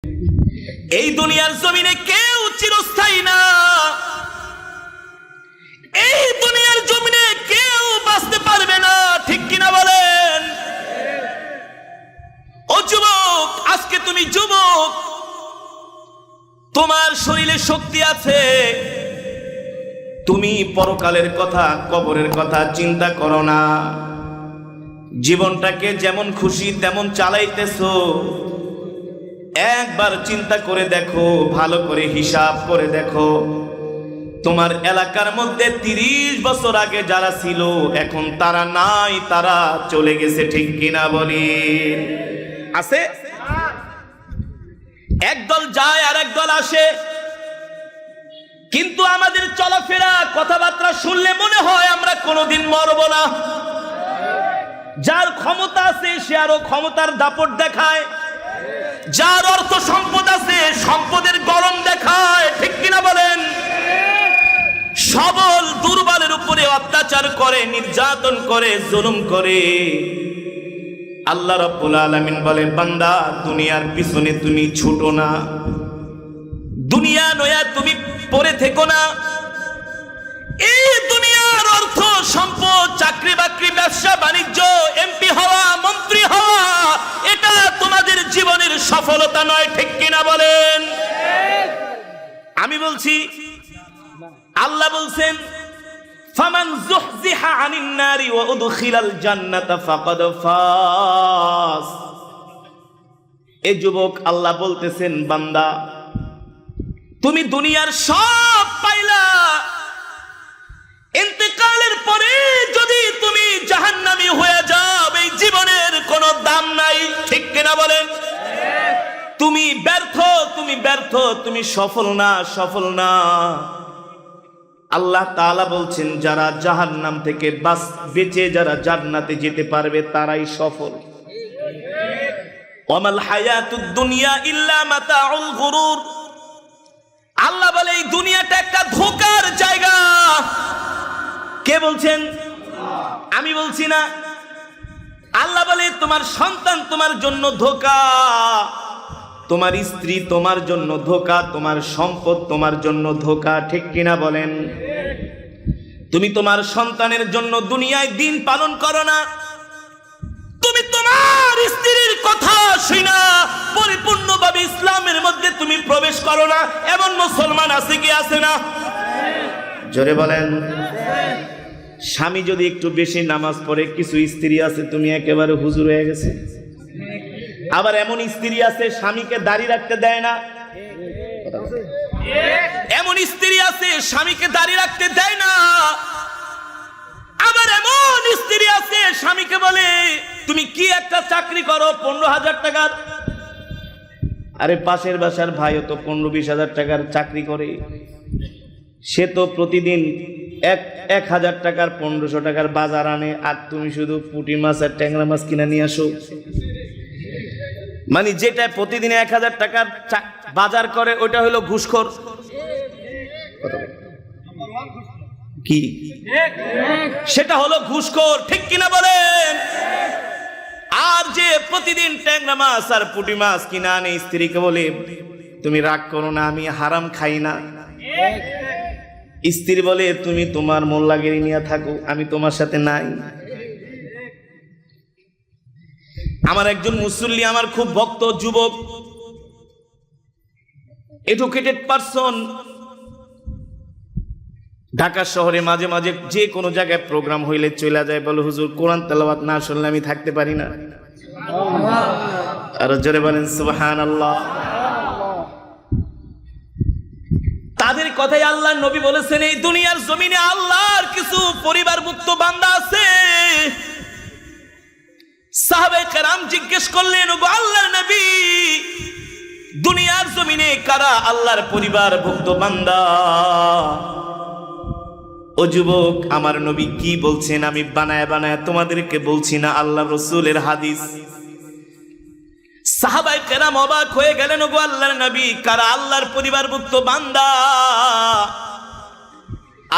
এই দুনিয়ার জমিনে কেউ চিরস্থায়ী না, এই দুনিয়ার জমিনে কেউ বাঁচতে পারবে না, ঠিক কিনা বলেন? ও যুবক, আজকে তুমি যুবক, তোমার শরীরে শক্তি আছে, তুমি পরকালের কথা, কবরের কথা চিন্তা করো না। জীবনটাকে যেমন খুশি তেমন চালাইতেছো, একবার চিন্তা করে দেখো, ভালো করে হিসাব করে দেখো, তোমার এলাকার মধ্যে 30 বছর আগে যারা ছিল এখন তারা নাই, তারা চলে গেছে, ঠিক কিনা বলি? আছে? একদল যায় আর একদল আসে, কিন্তু আমাদের চলাফেরা কথাবার্তা শুনলে মনে হয় আমরা কোনোদিন মরবো না। যার ক্ষমতা আছে সে আরো ক্ষমতার দাপট দেখায়, যার অর্থ সম্পদ আছে সম্পদের গরম দেখায়, ঠিক কিনা বলেন? সবল দুর্বলের উপরে অত্যাচার করে, নির্যাতন করে, জুলুম করে। আল্লাহ রাব্বুল আলামিন বলে, বান্দা দুনিয়ার পিছনে তুমি ছুটো না, দুনিয়া নয়া তুমি পড়ে থেকো না। এই দুনিয়ার অর্থ সম্পদ, চাকরি বাকরি, ব্যবসা বাণিজ্য, এমপি হওয়া, মন্ত্রী হওয়া, এটা তোমাদের জীবনের সফলতা নয়, ঠিক কিনা বলেন? আমি বলছি, আল্লাহ বলছেন, ফামান যুহজিহা আনিন নারি ওয়া উদখিলাল জান্নাতা ফাকাদ ফাজ। এই যুবক, আল্লাহ বলতেছেন, বান্দা তুমি দুনিয়ার সব পাইলা, ইন্তেকালের পরে যদি তুমি জাহান্নামী হয়ে যাও, এই জীবনের কোনো দাম নাই, ঠিক কিনা বলেন? তুমি ব্যর্থ, তুমি ব্যর্থ, তুমি সফল না, সফল না। আল্লাহ তাআলা বলছেন, যারা জাহান্নাম থেকে বেঁচে যারা জান্নাতে যেতে পারবে তারাই সফল। ওয়ামাল হায়াতুদ দুনিয়া ইল্লা মাতাউল গুরুর। আল্লাহ বলে, এই দুনিয়াটা একটা ধোঁকার জায়গা। কে বলছেন? আমি বলছি না। আল্লাহ বলে, তোমার সন্তান তোমার জন্য ধোঁকা, তোমার স্ত্রী তোমার জন্য ধোঁকা, তোমার সম্পদ তোমার জন্য ধোঁকা, ঠিক কিনা বলেন? তুমি তোমার সন্তানের জন্য দুনিয়ায় দিন পালন করো না, তুমি তোমার স্ত্রীর কথা শুনা পরিপূর্ণভাবে ইসলামের মধ্যে তুমি প্রবেশ করো না, এমন মুসলমান আছে কি আছে না? জোরে বলেন। স্বামী যদি একটু বেশি নামাজ পড়ে, কিছু স্ত্রী আছে তুমি একেবারে হুজুর হয়ে গেছে। আবার এমন স্ত্রী আছে স্বামীকে দাড়ি রাখতে দেয় না, এমন স্ত্রী আছে স্বামীকে দাড়ি রাখতে দেয় না। আবার এমন স্ত্রী আছে স্বামীকে বলে, তুমি কি একটা চাকরি করো 15,000 টাকার। আরে পাশের বাসার ভাইও তো 15-20 হাজার টাকার চাকরি করে, সে তো প্রতিদিন 1,000 টাকার 1500 টাকার বাজার আনে, আর তুমি শুধু পুঁটি মাছ আর ট্যাংরা মাছ কিনে নিয়ে আসো। মানে যেটা প্রতিদিন 1,000 টাকার বাজার করে ওটা হলো ঘুষখোর। কি সেটা হলো ঘুষখোর, ঠিক কিনা বলেন? আর যে প্রতিদিন ট্যাংরা মাছ আর পুঁটি মাছ কিনে আনে, স্ত্রীকে বলে, তুমি রাগ করো না, আমি হারাম খাই না। স্ত্রী বলে, তুমি তোমার মোল্লাগিরি নিয়ে থাকো, আমি তোমার সাথে নাই। আমার একজন মুসল্লি, আমার খুব ভক্ত যুবক, এডুকেটেড পারসন, ঢাকা শহরে মাঝে মাঝে যে কোনো জায়গায় প্রোগ্রাম হইলে চলে যায়, বলে হুজুর কোরআন তেলাওয়াত না শুনলে আমি থাকতে পারি না। আর জোরে বলেন সুবহানাল্লাহ। তাদের কথাই আল্লাহর নবী বলেছেন, এই দুনিয়ার জমিনে আল্লাহর কিছু পরিবারভুক্ত বান্দা আছে। সাহাবায়ে কেরাম জিজ্ঞেস করলেন, ওগো আল্লাহর নবী, দুনিয়ার জমিনে কারা আল্লাহর পরিবারভুক্ত বান্দা? ও যুবক, আমার নবী কি বলছেন আমি বানায় বানায় তোমাদেরকে বলছি না, আল্লাহ রাসূলের হাদিস। সাহাবায়ে কেরাম অবাক হয়ে গেলেন, ওগো আল্লাহর নবী, কারা আল্লাহর পরিবারভুক্ত বান্দা,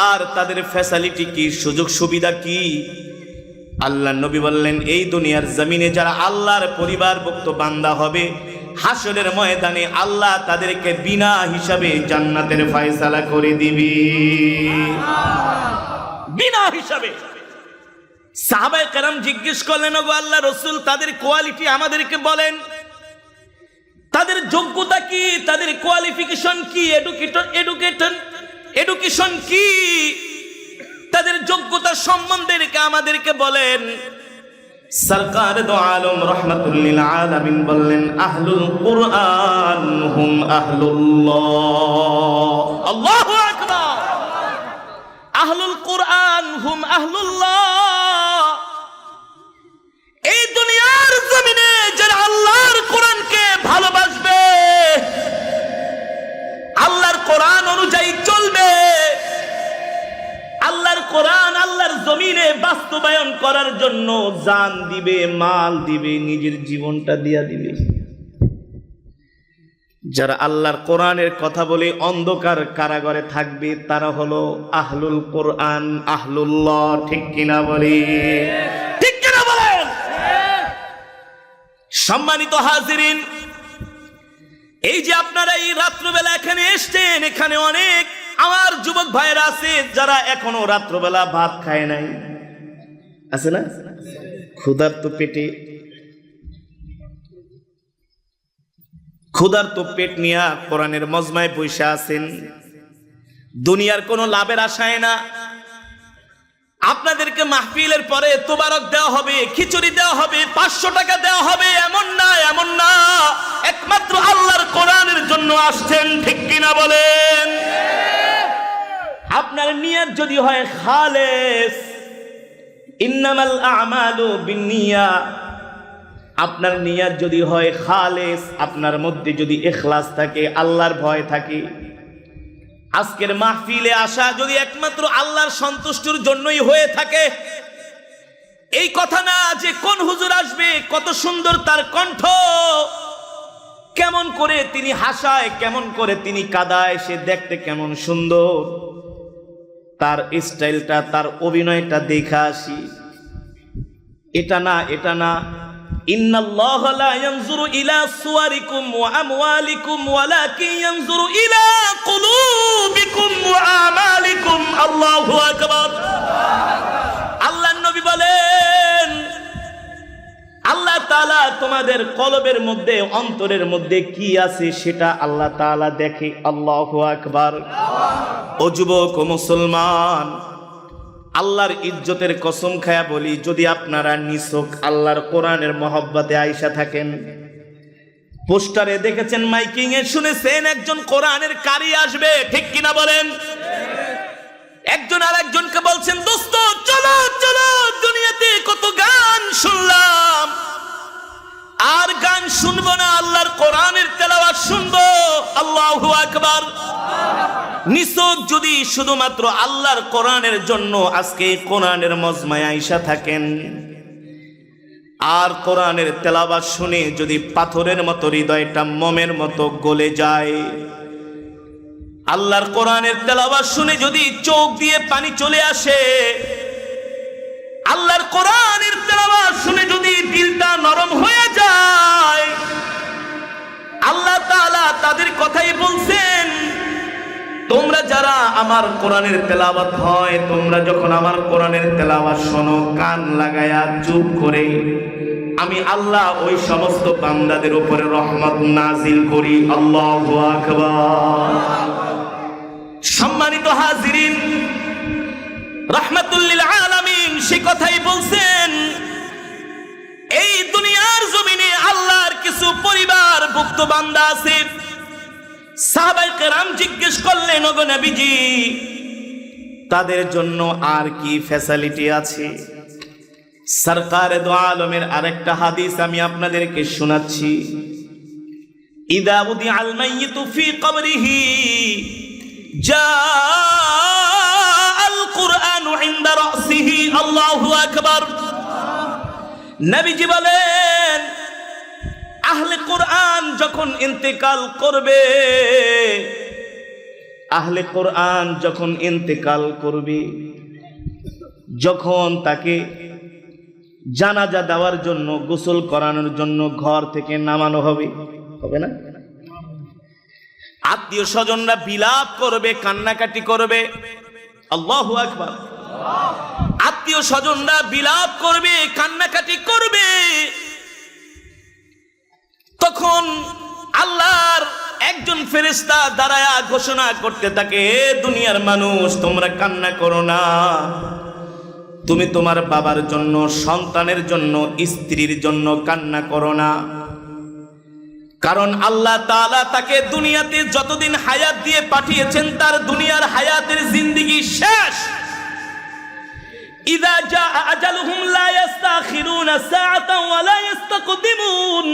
আর তাদের ফ্যাসিলিটি কি, সুযোগ সুবিধা কি? আল্লাহর নবী বললেন, এই দুনিয়ার জমিনে যারা আল্লাহর পরিবারভুক্ত বান্দা হবে, হাসরের ময়দানে আল্লাহ তাদেরকে বিনা হিসাবে জান্নাতের ফয়সালা করে দিবে, বিনা হিসাবে। সাহাবায়ে কেরাম জিজ্ঞেস করলেন, ওগো আল্লাহর রাসূল, তাদের কোয়ালিটি আমাদেরকে বলেন, তাদের যোগ্যতা কি, তাদের কোয়ালিফিকেশন কি, এডুকেশন কি, তাদের যোগ্যতা সম্বন্ধে আমাদেরকে বলেন। সরকার দো আলম রাহমাতুল লিল আলামিন বললেন, আহলুল কুরআন হুম আহলুল্লাহ। আল্লাহু আকবার। আহলুল কুরআন হুম আহলুল্লাহ। এই দুনিয়ার জমিনে যারা আল্লাহর কোরআনকে ভালোবাসবে, আল্লাহর কোরআন অনুযায়ী চলবে, আল্লাহর কোরআন আল্লাহর জমিনে বাস্তবায়ন করার জন্য জান দিবে, মাল দিবে, নিজের জীবনটা দিয়া দিবে। যারা আল্লাহর কোরআনের কথা বলে অন্ধকার কারাগারে থাকবে, তারা হলো আহলুল কোরআন, আহলুল্লাহ। ঠিক কিনা বলে? ঠিক কিনা বলেন? সম্মানিত হাজিরিন, এই যে আপনারা এই রাত্রবেলা এখানে এসছেন, এখানে অনেক আমার যুবক ভাইরা আছে যারা এখনো রাত্রবেলা ভাত খায় নাই, আছে না? ক্ষুধার্ত পেটে, ক্ষুধার্ত পেট নিয়ে কোরআনের মজমায় বসে আছেন, দুনিয়ার কোনো লাভের আশায় না। আপনাদেরকে মাহফিলের পরে তোবারক দেওয়া হবে, খিচুড়ি দেওয়া হবে, 500 টাকা দেওয়া হবে, এমন না, এমন না। একমাত্র আল্লাহর কোরআনের জন্য আসছেন। ঠিক কিনা বলেন? আপনার নিয়ত যদি হয় খালেস, ইন্নামাল আমালু বিন্নিয়া, আপনার নিয়ত যদি হয় খালেস, আপনার মধ্যে যদি ইখলাস থাকে, আল্লাহর ভয় থাকে, আজকের মাহফিলে আসা যদি একমাত্র আল্লাহর সন্তুষ্টির জন্যই হয়ে থাকে, এই কথা না যে কোন হুজুর আসবে, কত সুন্দর তার কণ্ঠ, কেমন করে তিনি হাসায়, কেমন করে তিনি কাঁদায়, সে দেখতে কেমন সুন্দর, তার স্টাইলটা, তার অভিনয়টা দেখা আসি, এটা না, এটা না। ইন্নাল্লাহ লা ইয়ানজুরু ইলা সুওয়ারিকুম ওয়া আমওয়ালিকুম ওয়ালাকিন ইয়ানজুরু ইলা কুলুবিকুম ওয়া আমালিকুম। আল্লাহু আকবার। আল্লাহর নবী বলেন, আল্লাহ তাআলা তোমাদের কলবের মধ্যে, অন্তরের মধ্যে কি আছে সেটা আল্লাহ তাআলা দেখে। আল্লাহু আকবার। ও যুবক, ও মুসলমান, আল্লাহর ইজ্জতের কসম খায়া বলি, যদি আপনারা নিছক আল্লাহর কোরআনের মহব্বতে আয়েশা থাকেন, পোস্টারে দেখেছেন, মাইকিং এ শুনেছেন একজন কোরআনের কারি আসবে, ঠিক কিনা বলেন? একজন আর একজনকে বলছেন, দোস্ত চলো চলো, দুনিয়াতে কত গান শুনলাম, আর গান শুনবো না, আল্লাহর কোরআনের তেলাওয়াত শুনবো। আল্লাহু আকবার। নিছক যদি শুধুমাত্র আল্লাহর কোরআনের জন্য আজকে কোরআনের মজমায় আয়েশা থাকেন, আর কোরআনের তেলাওয়াত শুনে যদি পাথরের মতো হৃদয়টা মোমের মতো গলে যায়, আল্লাহর কোরআনের তেলাওয়াত শুনে যদি চোখ দিয়ে পানি চলে আসে, আল্লাহর কোরআনের তেলাওয়াত শুনে যদি দিলটা নরম হয়ে যায়, আল্লাহ তাআলা তাদের কথাই বলছেন, তোমরা যারা আমার কোরআনের তেলাওয়াত হয়, তোমরা যখন আমার কোরআনের তেলাওয়াত শোনো, কান লাগায়া চুপ করে, আমি আল্লাহ ওই সমস্ত বান্দাদের উপরে রহমত নাজিল করি। আল্লাহু আকবার। সম্মানিত হাজিরিন, রাহমাতুল লিল আলামিন সে কথাই বলছেন, এই দুনিয়ার জমিনে আল্লাহর কিছু পরিবারভুক্ত বান্দা আছে। সাহাবায়ে কেরাম জিজ্ঞেস করলেন, ওগো নবীজি, তাদের জন্য আর কি ফ্যাসিলিটি আছে? সরকারে দো আলমের আরেকটা হাদিস আমি আপনাদেরকে শোনাচ্ছি। ইদা উদিআল মাইয়িতু ফি কবরিহি জাআল কুরআনু ইনদা রাসিহি। আল্লাহু আকবার। নবীজি বলেন, আহলে কোরআন যখন ইন্তেকাল করবে, আহলে কোরআন যখন ইন্তেকাল করবে, যখন তাকে জানাজা দেওয়ার জন্য, গোসল করানোর জন্য ঘর থেকে নামানো হবে, হবে না? আত্মীয় স্বজনরা বিলাপ করবে, কান্নাকাটি করবে। আল্লাহু আকবার। আত্মীয় স্বজনরা বিলাপ করবে, কান্নাকাটি করবে। তখন আল্লাহর একজন ফেরেশতা দাঁড়ায়া ঘোষণা করতে থাকে, দুনিয়ার মানুষ তোমরা কান্না করো না, তুমি তোমার বাবার জন্য, সন্তানের জন্য, স্ত্রীর জন্য কান্না করো না। কারণ আল্লাহ তাআলা তাকে দুনিয়াতে যতদিন হায়াত দিয়ে পাঠিয়েছেন তার দুনিয়ার হায়াতের জিন্দেগি শেষ। ইযা জাআ আজালুহুম লা ইস্তাখিরুনা সাআতান ওয়া লা ইস্তাকদিমুন।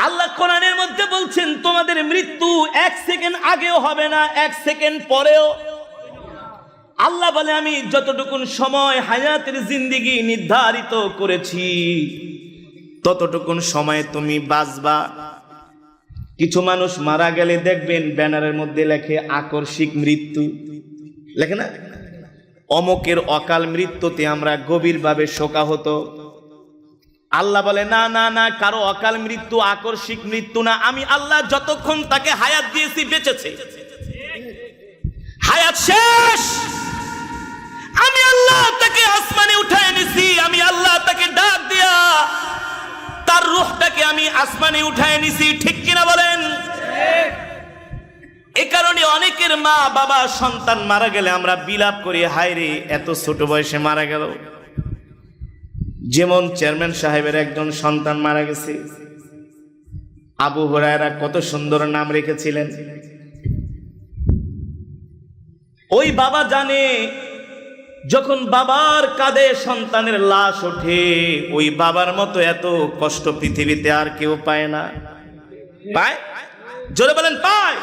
আল্লাহ কোরআনের মধ্যে বলছেন তোমাদের মৃত্যু 1 সেকেন্ড আগেও হবে না, 1 সেকেন্ড পরেও। আল্লাহ বলে আমি যতটুকুন সময় হায়াতের জিন্দেগি নির্ধারিত করেছি ততটুকুন সময়ে তুমি বাঁচবা। কিছু মানুষ মারা গেলে দেখবেন ব্যানারের মধ্যে লেখে আকস্মিক মৃত্যু, লেখে না? অমকের অকাল মৃত্যুতে আমরা গভীরভাবে শোকাহত। আল্লাহ বলে না না না, কারো অকাল মৃত্যু আকস্মিক মৃত্যু না। আমি আল্লাহ যতক্ষণ তাকে হায়াত দিয়েছি বেঁচেছে, হায়াত শেষ। আমি আল্লাহ তাকে আসমানে উঠায় এনেছি, আমি আল্লাহ তাকে ডাক দিয়া তার রূহটাকে আমি আসমানে উঠায় নিছি। ঠিক কিনা বলেন? এ কারণে অনেকের মা বাবা সন্তান মারা গেলে আমরা বিলাপ করি, হায় রে এত ছোট বয়সে মারা গেল। যেমন চেয়ারম্যান সাহেবের একজন সন্তান মারা গেছে, আবু হুরায়রা, কত সুন্দর নাম রেখেছিলেন। ওই বাবা জানে যখন বাবার কাঁধে সন্তানের লাশ ওঠে, ওই বাবার মতো এত কষ্ট পৃথিবীতে আর কেউ পায় না। পায়? জোরে বলেন পায়?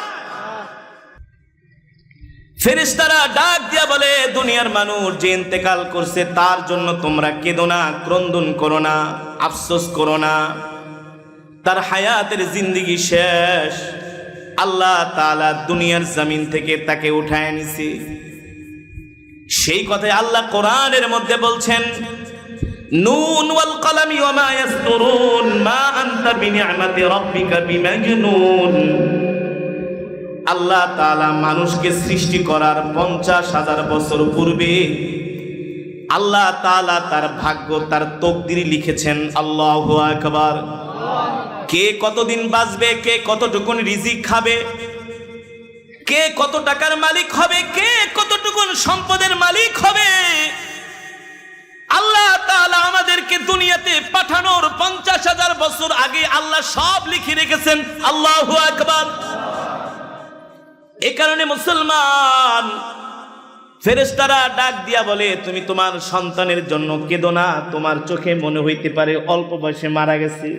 ফেরেশতারা ডাক দিয়া বলে দুনিয়ার মানুষ যে ইন্তেকাল করছে তার জন্য তোমরা কেঁদো না, ক্রন্দন করো না, আফসোস করো না, তার হায়াতের জিন্দেগি শেষ। আল্লাহ তাআলা দুনিয়ার জমিন থেকে তাকে উঠায় নিছে। সেই কথাই আল্লাহ কোরআনের মধ্যে বলছেন, নুন ওয়াল কলামি ওয়া মা ইয়াসতুরুন মা আনতা বিনিআমাতি রাব্বিকা বিমাজনুন। আল্লাহ তাআলা মানুষকে সৃষ্টি করার 50,000 বছর পূর্বে আল্লাহ তাআলা তার ভাগ্য, তার তকদির লিখেছেন। আল্লাহু আকবার। কে কতদিন বাঁচবে, কে কতটুকুন রিজিক খাবে, কে কত টাকার মালিক হবে, কে কতটুকুন সম্পদের মালিক হবে, আল্লাহ তাআলা আমাদেরকে দুনিয়াতে পাঠানোর 50,000 বছর আগে আল্লাহ সব লিখে রেখেছেন। আল্লাহু আকবার। এই কারণে মুসলমান, ফেরেশতারা ডাক দিয়া বলে তুমি তোমার সন্তানের জন্য কেঁদো না। তোমার চোখে মনে হইতে পারে অল্প বয়সে মারা গেছে,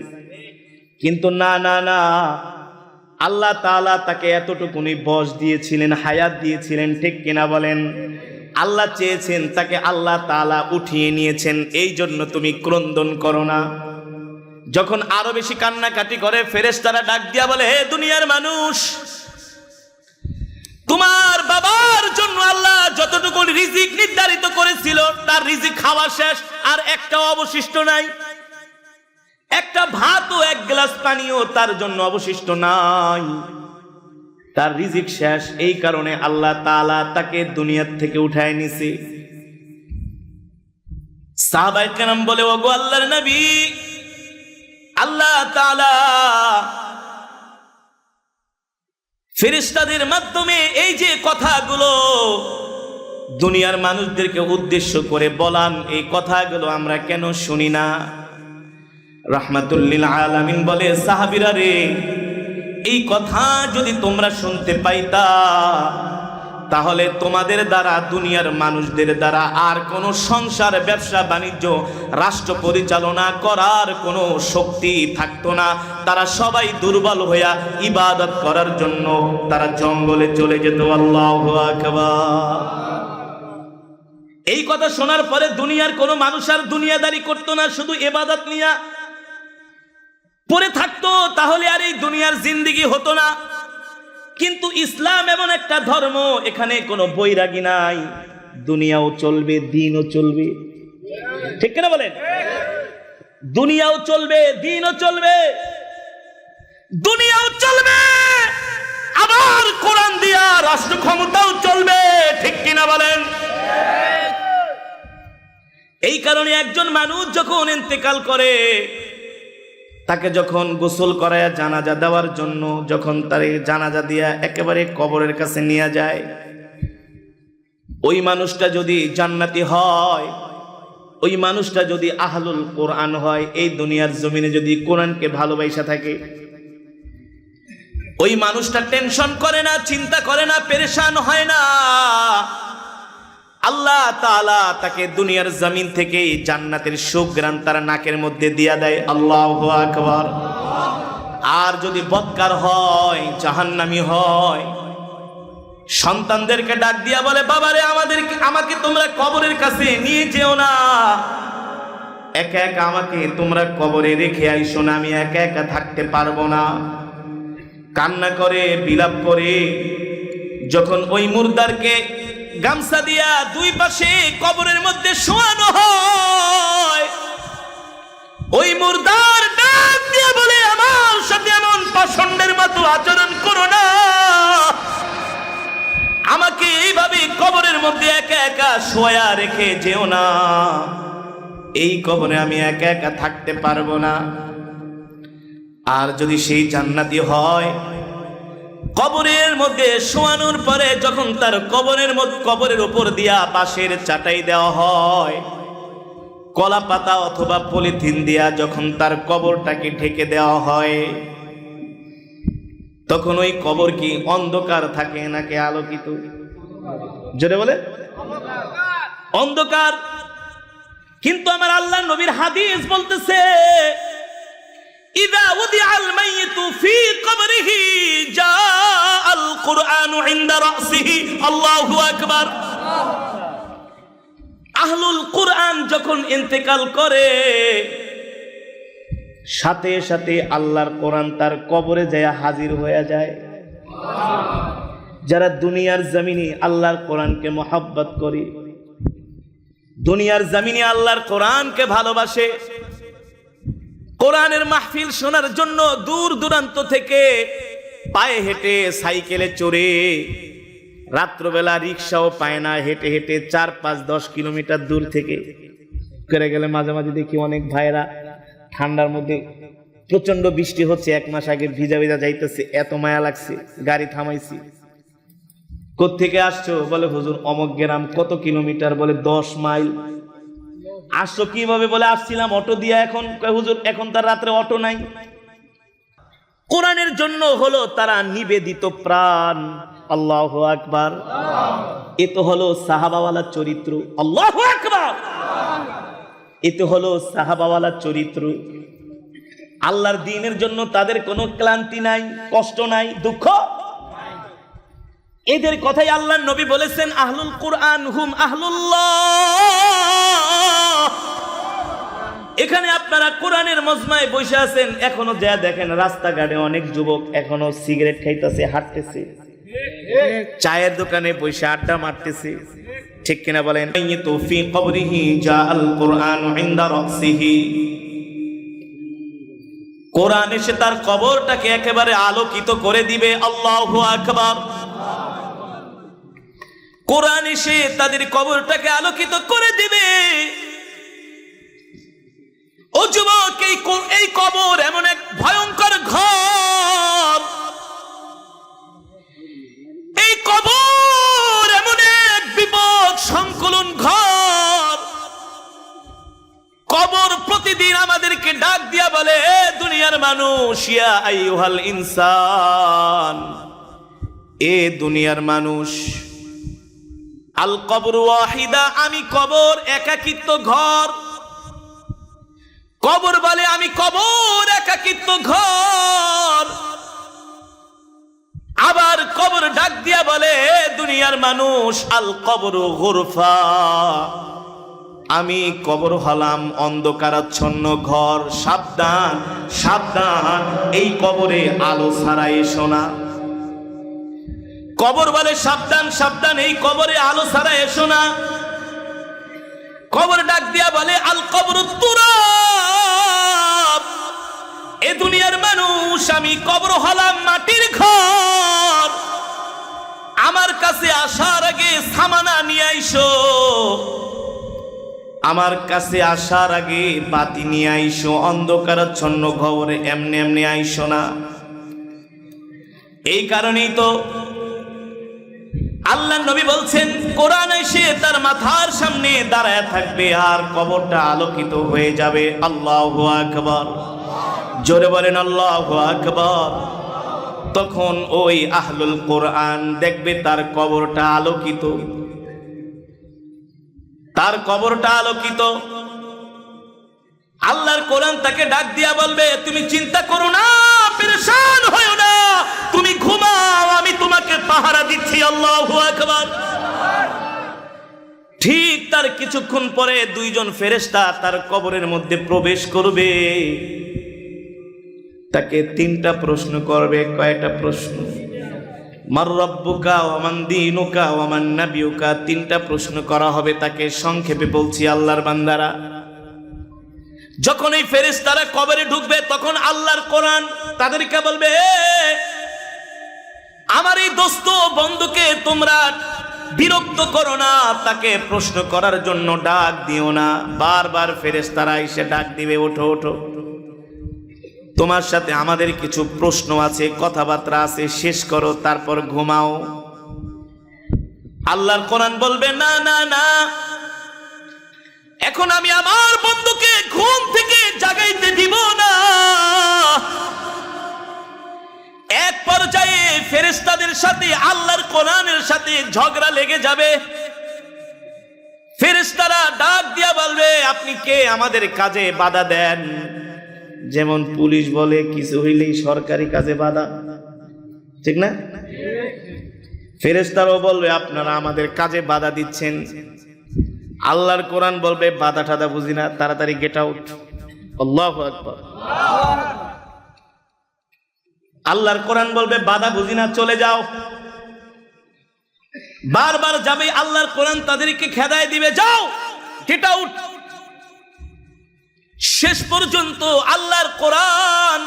কিন্তু না না না, আল্লাহ তাআলা তাকে এতটুকুনি বয়স দিয়েছিলেন, হায়াত দিয়েছিলেন। ঠিক কিনা বলেন? আল্লাহ চেয়েছেন তাকে আল্লাহ তাআলা উঠিয়ে নিয়েছেন, এই জন্য তুমি ক্রন্দন করো না। যখন আরো বেশি কান্নাকাটি করে ফেরেশতারা ডাক দিয়া বলে হে দুনিয়ার মানুষ, তোমার বাবার জন্য আল্লাহ যতটুকু রিজিক নির্ধারিত করেছিল তার রিজিক খাওয়া শেষ, আর একটাও অবশিষ্ট নাই। একটা ভাত ও এক গ্লাস পানিও তার জন্য অবশিষ্ট নাই, তার রিজিক শেষ। এই কারণে আল্লাহ তাআলা তাকে দুনিয়া থেকে উঠায় নিছে। সাহাবায়ে কেরাম বলে ওগো আল্লাহর নবী, আল্লাহ তাআলা ফেরেশতাদের মাধ্যমে এই যে কথাগুলো দুনিয়ার মানুষদেরকে উদ্দেশ্য করে বলান, এই কথাগুলো আমরা কেন শুনি না? রাহমাতুল লিল আলামিন বলে সাহাবীরা রে, এই কথা যদি তোমরা শুনতে পাইতা তাহলে তোমাদের দ্বারা, দুনিয়ার মানুষদের দ্বারা আর কোনো সংসার, ব্যবসা বাণিজ্য, রাষ্ট্র পরিচালনা করার কোনো শক্তি থাকতো না। তারা সবাই দুর্বল হইয়া ইবাদত করার জন্য তারা জঙ্গলে চলে যেত। আল্লাহু আকবার। এই কথা শোনার পরে দুনিয়ার কোনো মানুষ আর দুনিয়াদারি করতো না, শুধু ইবাদত নিয়ে পড়ে থাকতো, তাহলে আর এই দুনিয়ার জিন্দেগি হতো না। কিন্তু ইসলাম এমন একটা ধর্ম, এখানে কোনো বৈরাগী নাই, দুনিয়াও চলবে, দিনও চলবে। ঠিক কিনা বলেন? দুনিয়াও চলবে, দিনও চলবে। দুনিয়াও চলবে, আবার কোরআন দিয়া রাষ্ট্র ক্ষমতাও চলবে, ঠিক কিনা বলেন? এই কারণে একজন মানুষ যখন ইন্তেকাল করে, তাকে যখন গোসল করায়া জানাজা দেওয়ার জন্য যখন তার জানাজা দিয়া একেবারে কবরের কাছে নিয়ে যায়, ওই মানুষটা যদি জান্নাতি হয়, ওই মানুষটা যদি আহলুল কোরআন হয়, এই দুনিয়ার জমিনে যদি কোরআনকে ভালোবাসা থাকে, ওই মানুষটা টেনশন করে না, চিন্তা করে না, পেরেশান হয় না। আল্লাহ তাআলা তাকে দুনিয়ার জমিন থেকেই জান্নাতের সুঘ্রাণ তার নাকের মধ্যে দিয়া দেয়। আল্লাহু আকবার। আর যদি বদকার হয়, জাহান্নামী হয়, সন্তানদেরকে ডাক দিয়া বলে, বাবারে আমাকে তোমরা কবরের কাছে নিয়ে যেও না, একা একা আমাকে তোমরা কবরে রেখে আইসো না, আমি একা একা থাকতে পারবো না। কান্না করে, বিলাপ করে যখন ওই মুর্দারকে গামছা দিয়া দুই পাশে কবরের মধ্যে শোয়ানো হয়, ওই মুর্দার ডাক দিয়ে বলে, আমার সাথে এমন পাষণ্ডের মতো আচরণ করো না, আমাকে এইভাবে কবরের মধ্যে একা একা শোয়া রেখে যেও না, এই কবরে আমি একা একা থাকতে পারবো না। আর যদি সেই জান্নাতি হয়, কবরের মধ্যে শোয়ানোর পরে যখন তার কবরের উপর দিয়া পাশের চাটাই দেওয়া হয়, কলা পাতা অথবা পলিথিন দিয়া যখন তার কবরটাকে ঢেকে দেওয়া হয়, তখন ওই কবর কি অন্ধকার থাকে নাকি আলোকিত? জোরে বলে, অন্ধকার। কিন্তু আমার আল্লাহর নবীর হাদিস বলতেছে, ইযা উদিআল মাইয়িতু ফি কবরিহি জাআল কুরআনু ইনদা রাসিহি। আল্লাহু আকবার। আহলুল কুরআন যখন ইন্তেকাল করে, সাথে সাথে আল্লাহর কোরআন তার কবরে যায় হাজির হয়ে যায়। যারা দুনিয়ার জমিনে আল্লাহর কোরআনকে মহব্বত করে, দুনিয়ার জমিনে আল্লাহর কোরআনকে ভালোবাসে, কোরআনের মাহফিল শোনার জন্য দূর দূরান্ত থেকে পায়ে হেঁটে, সাইকেলে চড়ে, রাত্রবেলা রিক্সাও পায় না, হেঁটে হেঁটে 4-5-10 কিলোমিটার দূর থেকে করে গেলে, মাঝে মাঝে দেখি অনেক ভাইরা ঠান্ডার মধ্যে, প্রচন্ড বৃষ্টি হচ্ছে, 1 মাস আগে ভিজা ভিজা যাইতেছে, এত মায়া লাগছে, গাড়ি থামাইছি। কোত্থেকে আসছো? বলে হুজুর অমক গ্রাম। কত কিলোমিটার? বলে 10 মাইল। আসছো কিভাবে? বলে আসছিলাম অটো দিয়া। এখন হুজুর এখন তার রাত্রে অটো নাই। কোরআনের জন্য হলো তারা নিবেদিত প্রাণ। আল্লাহু আকবার। এ তো হলো সাহাবাওয়ালা চরিত্র। আল্লাহু আকবার। এ তো হলো সাহাবাওয়ালা চরিত্র। আল্লাহর দ্বীনের জন্য তাদের কোনো ক্লান্তি নাই, কষ্ট নাই, দুঃখ। এদের কথাই আল্লাহর নবী বলেছেন, আহলুল কুরআন হুম আহলুল্লাহ। এখানে আপনারা কোরআনের মজমায় বসে আছেন, এখনো যা দেখেন রাস্তাঘাটে অনেক যুবক এখনো সিগারেট খাইতেছে, হাঁটতেছে, চায়ের দোকানে বসে আড্ডা মারতেছে, ঠিক কিনা বলেন? ফি কবরিহি জাআল কুরআন ইনদা রাসিহি। কোরআন এসে তার কবরটাকে একেবারে আলোকিত করে দিবে। আল্লাহু আকবার। কোরআন এসে তাদের কবরটাকে আলোকিত করে দিবে। ও যুবক, এই কবর এমন এক ভয়ঙ্কর ঘর, এই কবর এমন এক বিপদ সংকুলন ঘর। কবর প্রতিদিন আমাদেরকে ডাক দিয়া বলে, এ দুনিয়ার মানুষ, ইয়া আইয়ুহাল ইনসান, এ দুনিয়ার মানুষ, আল কবর ওয়াহিদা, আমি কবর একাকিত্ব ঘর। কবর বলে আমি কবর একাকিত্ব ঘর। আবার কবর ডাক দিয়া বলে, দুনিয়ার মানুষ, আল কবর গুরফা, আমি কবর হলাম অন্ধকারাচ্ছন্ন ঘর। সাবধান সাবধান, এই কবরে আলো ছাড়া এসো না। কবর বলে সাবধান সাবধান, এই কবরে আলো ছাড়া এসো না। কবর ডাক দিয়া বলে, আল কবর তুরাব, এ দুনিয়ার মানুষ, আমি কবর হলাম মাটির ঘর, আমার কাছে আসার আগে সামানা নিয়ে আইসো, আমার কাছে আসার আগে বাতি নিয়ে আইসো, অন্ধকারাচ্ছন্ন ঘরে এমনি এমনি আইসো না। এই কারণেই তো আল্লাহ নবী বলছেন, কোরআন এসে তার মাথার সামনে দাঁড়ায় থাকবে আর কবরটা আলোকিত হয়ে যাবে। আল্লাহু আকবার, জোরে বলেন আল্লাহু আকবার। তখন ওই আহলুল কোরআন দেখবে তার কবরটা আলোকিত, তার কবরটা আলোকিত। আল্লাহর কোরআন তাকে ডাক দিয়া বলবে, তুমি চিন্তা করো না, পেরেশান হয়ো না, তুমি ঘুমাও, আমি তোমাকে পাহারা দিচ্ছি। আল্লাহু আকবার। ঠিক তার কিছুক্ষণ পরে দুইজন ফেরেশতা তার কবরের মধ্যে প্রবেশ করবে, তাকে তিনটা প্রশ্ন করবে। কয়টা প্রশ্ন? মার রব্বুকা ওয়া মান দীনুকা ওয়া মান নাবিয়ুকা, তিনটা প্রশ্ন করা হবে তাকে। সংক্ষেপে বলছি আল্লাহর বান্দারা, যখন এই ফেরেশতারা কবরে ঢুকবে তখন আল্লাহর কোরআন তাদেরকে বলবে, আমার এই দোস্ত বন্ধুকে তোমরা বিরক্ত করো না, তাকে প্রশ্ন করার জন্য ডাক দিও না। বারবার ফেরেশতারা এসে ডাক দিবে, ওঠো ওঠো, তোমার সাথে আমাদের কিছু প্রশ্ন আছে, কথাবার্তা আছে, শেষ করো, তারপর ঘুমাও। আল্লাহর কোরআন বলবে, না না না, এখন আমি আমার বন্ধুকে ঘুম থেকে জাগাইতে দিব না। এক পর্যায়ে ফেরেশতাদের সাথে আল্লাহর কোরআনের সাথে ঝগড়া লেগে যাবে। ফেরেশতারা ডাক দিয়া বলবে, আপনি কে আমাদের কাজে বাধা দেন? যেমন পুলিশ বলে কিছু হইলেই সরকারি কাজে বাধা, ঠিক না? ফেরেশতারাও বলবে, আপনারা আমাদের কাজে বাধা দিচ্ছেন। আল্লাহর কোরআন বলবে, বাধা টাধা বুঝি না, তাড়াতাড়ি গেট আউট। আল্লাহু আকবার। আল্লাহর কোরআন বলবে, বাধা বুঝি না, চলে যাও। বারবার যাবে, আল্লাহর কোরআন তাদেরকে খেদায় দিবে, যাও, গেট আউট। শেষ পর্যন্ত আল্লাহর কোরআন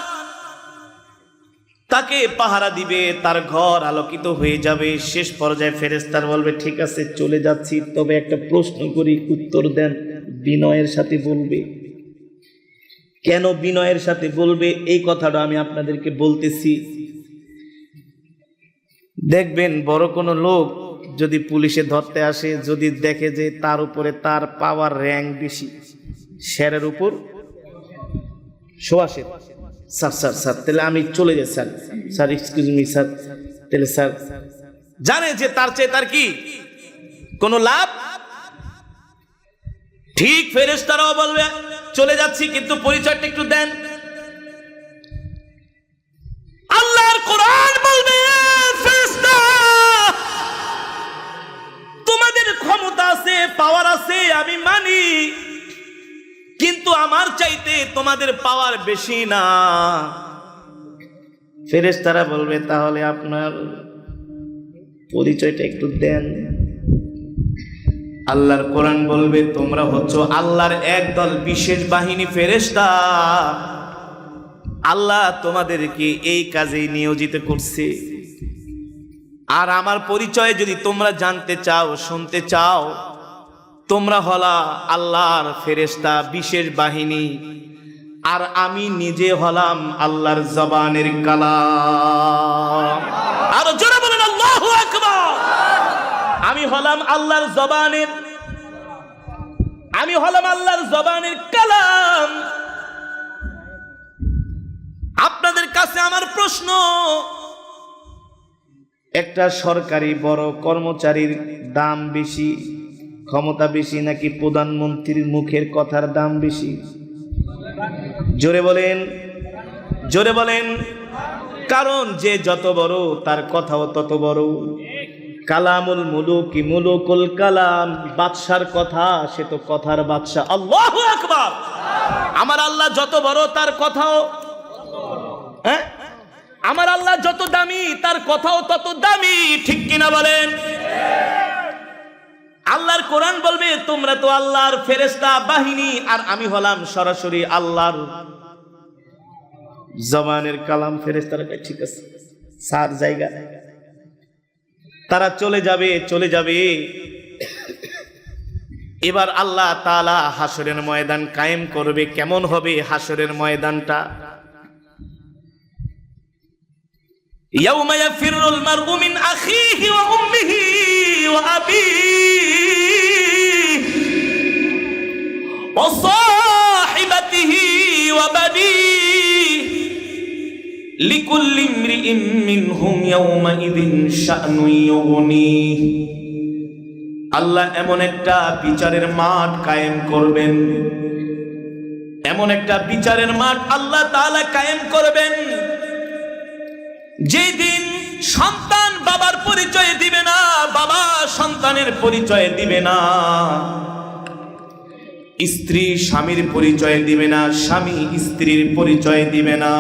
তাকে পাহারা দিবে, তার ঘর আলোকিত হয়ে যাবে। শেষ পর্যায়ে ফেরেশতারা বলবে, ঠিক আছে চলে যাচ্ছি, তবে একটা প্রশ্ন করি, উত্তর দেন। বিনয়ের সাথে বলবে। কেন বিনয়ের সাথে বলবে এই কথাটা আমি আপনাদেরকে বলতেছি। দেখবেন বড় কোনো লোক যদি পুলিশে ধরতে আসে, যদি দেখে যে তার উপরে তার পাওয়ার র্যাঙ্ক বেশি, শেরের উপর সোয়াশের, স্যার স্যার স্যার, তাহলে আমি চলে যাই, sir sir excuse me sir, তাহলে স্যার জানে যে তার চেয়ে তার কি কোনো লাভ। ঠিক ফেরেশতারাও বলবে, চলে যাচ্ছি, কিন্তু পরিচয়টা একটু দেন। আল্লাহর কোরআন বলবে, ফেরেশতা, তোমাদের ক্ষমতা আছে, পাওয়ার আছে, আমি মানি, কিন্তু আমার চাইতে তোমাদের পাওয়ার বেশি না। ফেরেশতারা বলবে, তাহলে আপনার পরিচয়টা একটু দেন। আল্লাহর কোরআন বলবে, তোমরা হচ্ছ আল্লাহর একদল বিশেষ বাহিনী ফেরেশতা, আল্লাহ তোমাদেরকে এই কাজেই নিয়োজিত করছে। আর আমার পরিচয় যদি তোমরা জানতে চাও, শুনতে চাও, তোমরা হলা আল্লাহর ফেরেশতা, বিশেষ বাহিনী, আর আমি নিজে হলাম আল্লাহর জবানের কালাম। আর জোরে বলেন আল্লাহু আকবার। আমি হলাম আল্লাহর জবানের, আমি হলাম আল্লাহর জবানের কালাম। আপনাদের কাছে আমার প্রশ্ন, একটা সরকারি বড় কর্মচারীর দাম বেশি, ক্ষমতা বেশি, নাকি প্রধানমন্ত্রীর মুখের কথার দাম বেশি? জোরে বলেন, জোরে বলেন। কারণ যে যত বড় তার কথাও তত বড়। কালামুল মুলুকি মুলুকুল কালাম, বাদশার কথা সে তো কথার বাদশা। আল্লাহু আকবার। আমার আল্লাহ যত বড় তার কথাও, হ্যাঁ, আমার আল্লাহ যত দামি তার কথাও তত দামি, ঠিক কিনা বলেন? আল্লাহর কোরআন বলবে, তোমরা তো আল্লাহর ফেরেশতা বাহিনী, আর আমি হলাম সরাসরি আল্লাহর জবানের কালাম ফেরেশতারা কয় ঠিক আছে, সার জায়গা। তারা চলে যাবে। এবার আল্লাহ তাআলা হাসরের ময়দান কায়েম করবে। কেমন হবে হাসরের ময়দানটা? ইয়াউমা ইয়াফিরুল মারউ মিন আখিহি ওয়া উম্মিহি ওয়া আবিহি ওয়া সাহিবাতিহি ওয়া বানিহি লিকুল্লি ইমরিইন মিনহুম ইয়াউমাইযিন শা'নুন ইউগনিহি। আল্লাহ এমন একটা বিচারের মাঠ কায়েম করবেন, এমন একটা বিচারের মাঠ আল্লাহ তাআলা কায়েম করবেন, যেই দিন সন্তান বাবার পরিচয় দিবে না, বাবা সন্তানের পরিচয় দিবে না, স্ত্রী স্বামীর পরিচয় দিবে না, স্বামী স্ত্রীর পরিচয় দিবে না।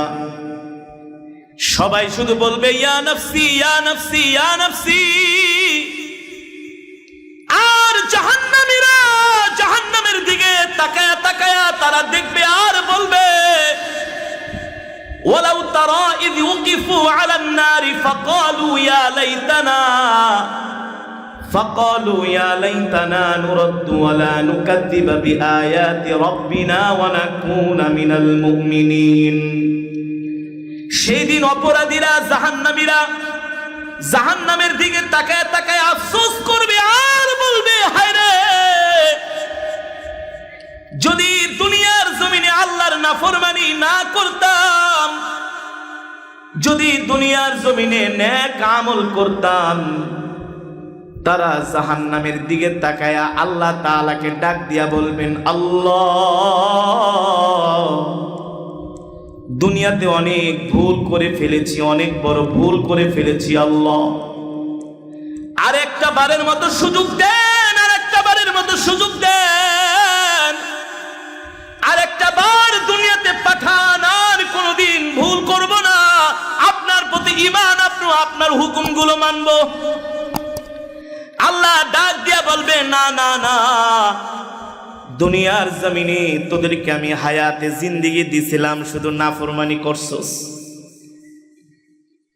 সবাই শুধু বলবে ইয়া নফসি ইয়া নফসি ইয়া নফসি। আর জাহান্নামীরা জাহান্নামের দিকে তাকায়া তাকায়া তারা দেখবে আর বলবে ওয়ালাউ তারা ইয ওয়াকিফু আলান নারি ফাকালু ইয়া লাইতানা নুরাদ্দু ওয়া লা নুকাযযিবা বিআয়াতি রাব্বিনা ওয়া নাকুনা মিনাল মুমিনিন। সেদিন অপরাধীরা জাহান্নামীরা জাহান্নামের দিকে তাকায় তাকায় আফসোস করবে আর বলবে হায় রে, যদি দুনিয়ার জমিনে আল্লাহর নাফরমানি না করতাম, যদি দুনিয়ার জমিনে নেক আমল করতাম। তারা জাহান্নামের দিকে তাকায়া আল্লাহ তাআলাকে ডাক দিয়া বলবেন আল্লাহ, দুনিয়াতে অনেক ভুল করে ফেলেছি, অনেক বড় ভুল করে ফেলেছি আল্লাহ, আর একটা বারের মতো সুযোগ দেন, আর একটা বারের মতো সুযোগ দেন, আর একটা বার দুনিয়াতে পাঠান, আর কোনোদিন ভুল করব না, আপনার প্রতি ঈমান আপনার হুকুমগুলো মানব। আল্লাহ ডাক দিয়া বলবে না না না, দুনিয়ার জমিনে তোদেরকে আমি হায়াতে জিন্দেগি দিছিলাম, শুধু নাফরমানি করছস,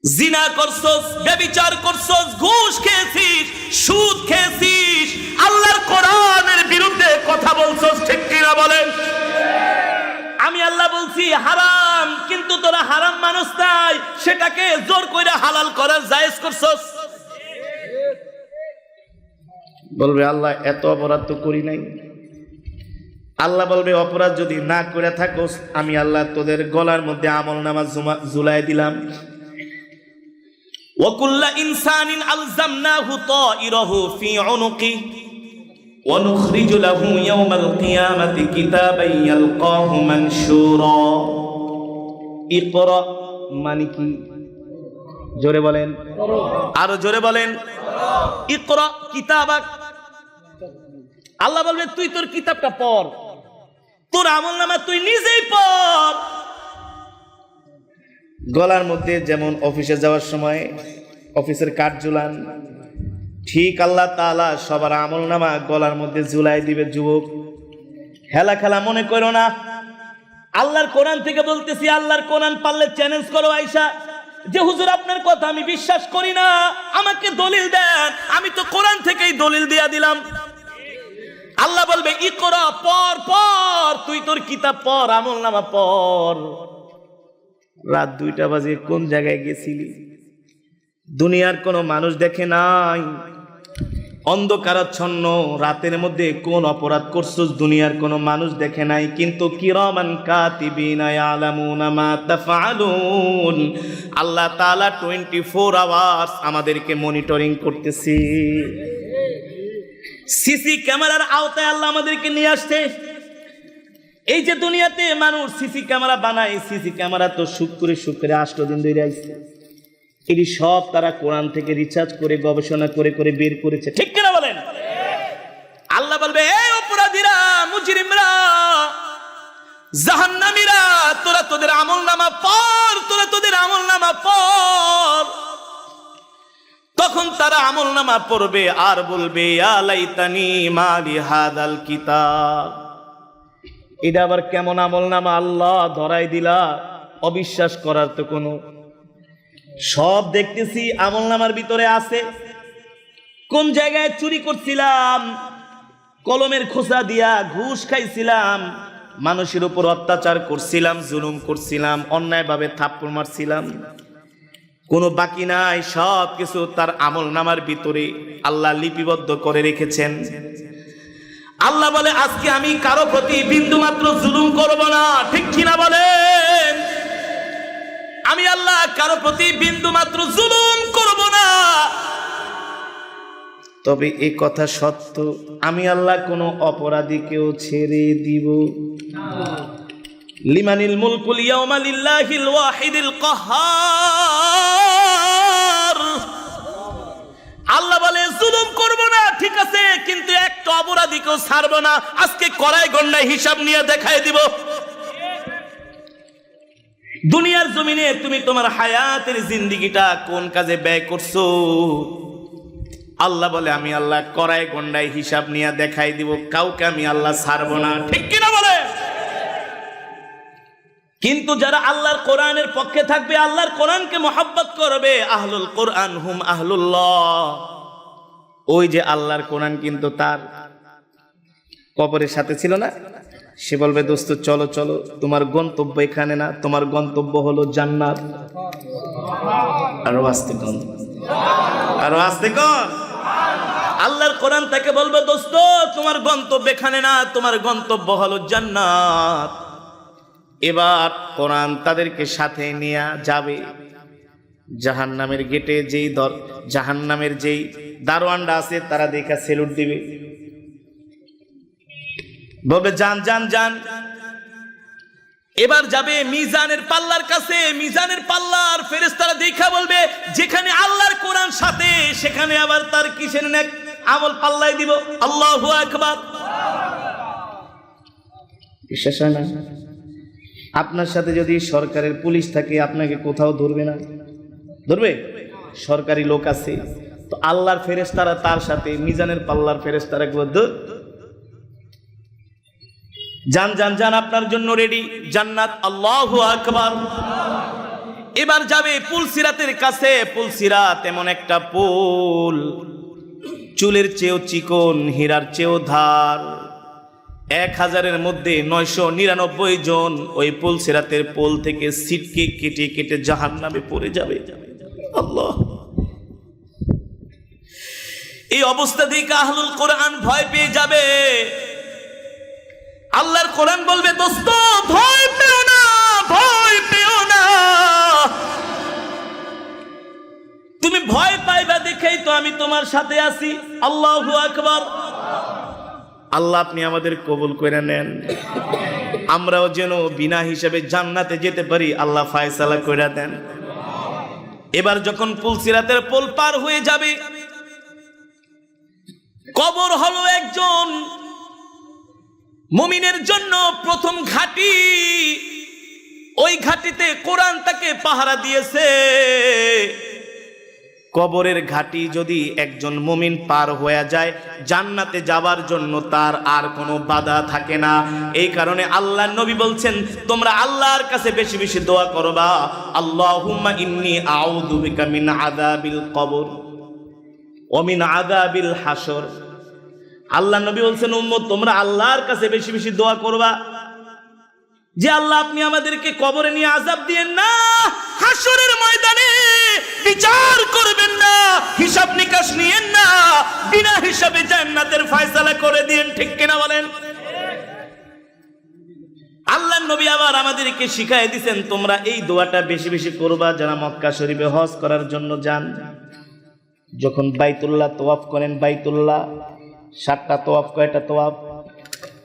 জিনা করছস, ব্যভিচার করছস, ঘুষ খেয়েছিস, সুদ খেয়েছিস, আল্লাহর কোরআনের বিরুদ্ধে কথা বলছস, ঠিক কিনা বলেন? আমি আল্লাহ বলছি হারাম, কিন্তু তোরা হারাম মানুষ নাই, সেটাকে জোর করে হালাল করার জায়েজ করছস। বলবে আল্লাহ এত অপরাধ তো করি নাই। আল্লাহ বলবে অপরাধ যদি না করে থাকোস, আমি আল্লাহ তোদের গলার মধ্যে আমলনামা ঝুলাই দিলাম। ওয়া কুল্লু ইনসানিন আলজামনাহু তাইরাহু ফি উনুকি ওয়া নুখরিজু লাহু ইয়াওমাল কিয়ামাতি কিতাবান ইয়ালকাহু মানশুরা। ইকরা মানে কি? জোরে বলেন, আরো জোরে বলেন। ইকরা কিতাবাক, আল্লাহ বলবে তুই তোর কিতাবটা পড়, তোর আমলনামা তুই নিজেই পড়। গলার মধ্যে যেমন অফিসে যাওয়ার সময় অফিসের কার্ড ঝুলান, ঠিক আল্লাহ তাআলা সবার আমলনামা গলার মধ্যে ঝুলাই দিবে। যুবক, হেলা খেলা মনে করো না, আল্লাহর কোরআন থেকে বলতেছি, আল্লাহর কোরআন পারলে চ্যালেঞ্জ করো আয়েশা, যে হুজুর আপনার কথা আমি বিশ্বাস করি না, আমাকে দলিল দেন, আমি তো কোরআন থেকেই দলিল দিয়া দিলাম। আল্লাহ বলবে ইকরা, পড় পড়, তুই তোর কিতাব পড়, আমলনামা পড়। রাত 2টা বাজে কোন জায়গায় গেছিলি? দুনিয়ার কোনো মানুষ দেখে নাই, অন্ধকারাচ্ছন্ন রাতের মধ্যে কোন অপরাধ করছস দুনিয়ার কোনো মানুষ দেখে নাই, কিন্তু কিরামান কাতিবিনা ইয়ালামুনা মা তাফআলুন। আল্লাহ তাআলা 24 আওয়ার্স আমাদেরকে মনিটরিং করতেছে। সিসি ক্যামেরার আওতায় আল্লাহ আমাদেরকে নিয়ে আসছে। এই যে দুনিয়াতে মানুষ সিসি ক্যামেরা বানায়, সিসি ক্যামেরা তো শুক্রে 8 দিন ধরে আসছে। এটি সব তারা কোরআন থেকে রিসার্চ করে গবেষণা করে করে বের করেছে, ঠিক কিনা বলেন? আল্লাহ বলবে এই অপরাধীরা, মুজরিমরা, জাহান্নামীরা, তোরা তোদের আমলনামা পড়, তোরা তোদের আমলনামা পড়। তখন তারা আমলনামা পড়বে আর বলবে ইয়া লাইতানি মালি হাদাল কিতাব। এটা আবার কেমন আমলনামা আল্লাহ ধরাই দিলা? অবিশ্বাস করার তো কোনো, সব দেখতেছি আমলনামার ভিতরে আছে। কোন জায়গায় চুরি করছিলাম, কলমের খোসা দিয়া ঘুষ খাইছিলাম, মানুষের উপর অত্যাচার করছিলাম, জুলুম করছিলাম, অন্যায়ভাবে থাপ্পড় মারছিলাম, কোনো বাকি নাই। সব কিছু তার আমলনামার ভিতরে আল্লাহ লিপিবদ্ধ করে রেখেছেন। আল্লাহ বলে আজকে আমি কারো প্রতি বিন্দু মাত্র জুলুম করব না, ঠিক কিনা বলেন? আমি আল্লাহ কারো প্রতি বিন্দু মাত্র জুলুম করব না। তবে এই কথা সত্য, আমি আল্লাহ কোন অপরাধীকেও ছেড়ে দিব না। লিমানিল মুলকুল ইয়াউমা লিল্লাহিল ওয়াহিদিল কাহ্হার। আল্লাহ বলে জুলুম করব না, ঠিক আছে, কিন্তু একটা অপরাধীকেও ছাড়ব না। আজকে কড়াই গন্ডায় হিসাব নিয়ে দেখাই দিব। দুনিয়ার জমিনে তুমি তোমার হায়াতের জিন্দেগিটা কোন কাজে ব্যয় করছো? আল্লাহ বলে আমি আল্লাহ কড়াই গন্ডায় হিসাব নিয়ে দেখাই দিব, কাউকে আমি আল্লাহ ছাড়ব না, ঠিক কিনা বলে? কিন্তু যারা আল্লাহর কোরআনের পক্ষে থাকবে, আল্লাহর কোরআনকে মহব্বত করবে, আহলুল কোরআন হুম আহলুল্লাহ, ওই যে আল্লাহর কোরআন কিন্তু তার কবরের সাথে ছিল না, সে বলবে দোস্ত চলো চলো, তোমার গন্তব্য এখানে না, তোমার গন্তব্য হলো জান্নাত। আরো আস্তে কোন, আরো আস্তে কোন। আল্লাহর কোরআন তাকে বলবে দোস্ত তোমার গন্তব্য এখানে না, তোমার গন্তব্য হলো জান্নাত। এবার কোরআন তাদেরকে সাথে নিয়ে যাবে জাহান্নামের গেটে। যেই জাহান্নামের যেই দারোয়ানরা আছে তারা দেখা সেলুট দিবে, বলবে যান যান যান। এবার যাবে মিজানের পাল্লার কাছে, মিজানের পাল্লার ফেরেশতারা দেখা বলবে যেখানে আল্লাহর কোরআন সাথে, সেখানে আবার তার কিসের নেক আমল পাল্লাই দিব। আল্লাহু আকবার। বিশ্বাস হয় না? আপনার সাথে যদি সরকারের পুলিশ থাকে, আপনাকে কোথাও ধরবে না? ধরবে? সরকারি লোক আছে তো, আল্লাহর ফেরেশতারা তার সাথে, মিজানের পাল্লার ফেরেশতারা যান যান যান, আপনার জন্য রেডি জান্নাত। আল্লাহু আকবার। এবার যাবে পুলসিরাতের কাছে। পুলসিরাত এমন একটা পুল, চুলের চেয়েও চিকন, হীরার চেয়েও ধার। 1000-এর মধ্যে 999 জন ওই পুলসিরাতের পোল থেকে ছিটকে কেটে কেটে জাহান্নামে পড়ে যাবে। আল্লাহ, এই অবস্থা দেখে আহলুল কোরআন ভয় পেয়ে যাবে। আল্লাহর কোরআন বলবে দোস্ত ভয় পেও না, ভয় পেও না, তুমি ভয় পাইবা দেখেই তো আমি তোমার সাথে আছি। আল্লাহু আকবার। আল্লাহ আপনি আমাদের কবুল করে নেন, আমরাও যেন বিনা হিসাবে জান্নাতে যেতে পারি, আল্লাহ ফয়সালা করে দেন। এবার যখন পুলসিরাতের পোল পার হয়ে যাবে, কবর হলো একজন মুমিনের জন্য প্রথম ঘাঁটি। ওই ঘাঁটিতে কোরআন তাকে পাহারা দিয়েছে। কবরের ঘাঁটি যদি একজন মুমিন পার হয়ে যায়, জান্নাতে যাবার জন্য তার আর কোনো বাধা থাকে না। এই কারণে আল্লাহর নবী বলছেন তোমরা আল্লাহর কাছে বেশি বেশি দোয়া করবা, আল্লাহুম্মা ইন্নী আউযু বিকা মিন আযাবিল কবর ওয়া মিন আযাবিল হাসর। আল্লাহর নবী বলছেন উম্মত তোমরা আল্লাহর কাছে বেশি বেশি দোয়া করবা যে আল্লাহ আপনি আমাদেরকে কবরে নিয়ে আযাব দিয়েন না, হাসরের ময়দানে বিচার করবেন না, হিসাব নিকাশ নিয়েন না, বিনা হিসাবে জান্নাতের ফয়সালা করে দিয়েন। ঠিক কিনা বলেন? আল্লাহর নবী আবার আমাদেরকে শিখাই দিয়েছেন তোমরা এই দোয়াটা বেশি বেশি করবা। যারা মক্কা শরীফে হজ করার জন্য যান, যখন বাইতুল্লাহ তওয়াফ করেন, বাইতুল্লাহ 7টা তওয়াফ, কয়টা তওয়াফ?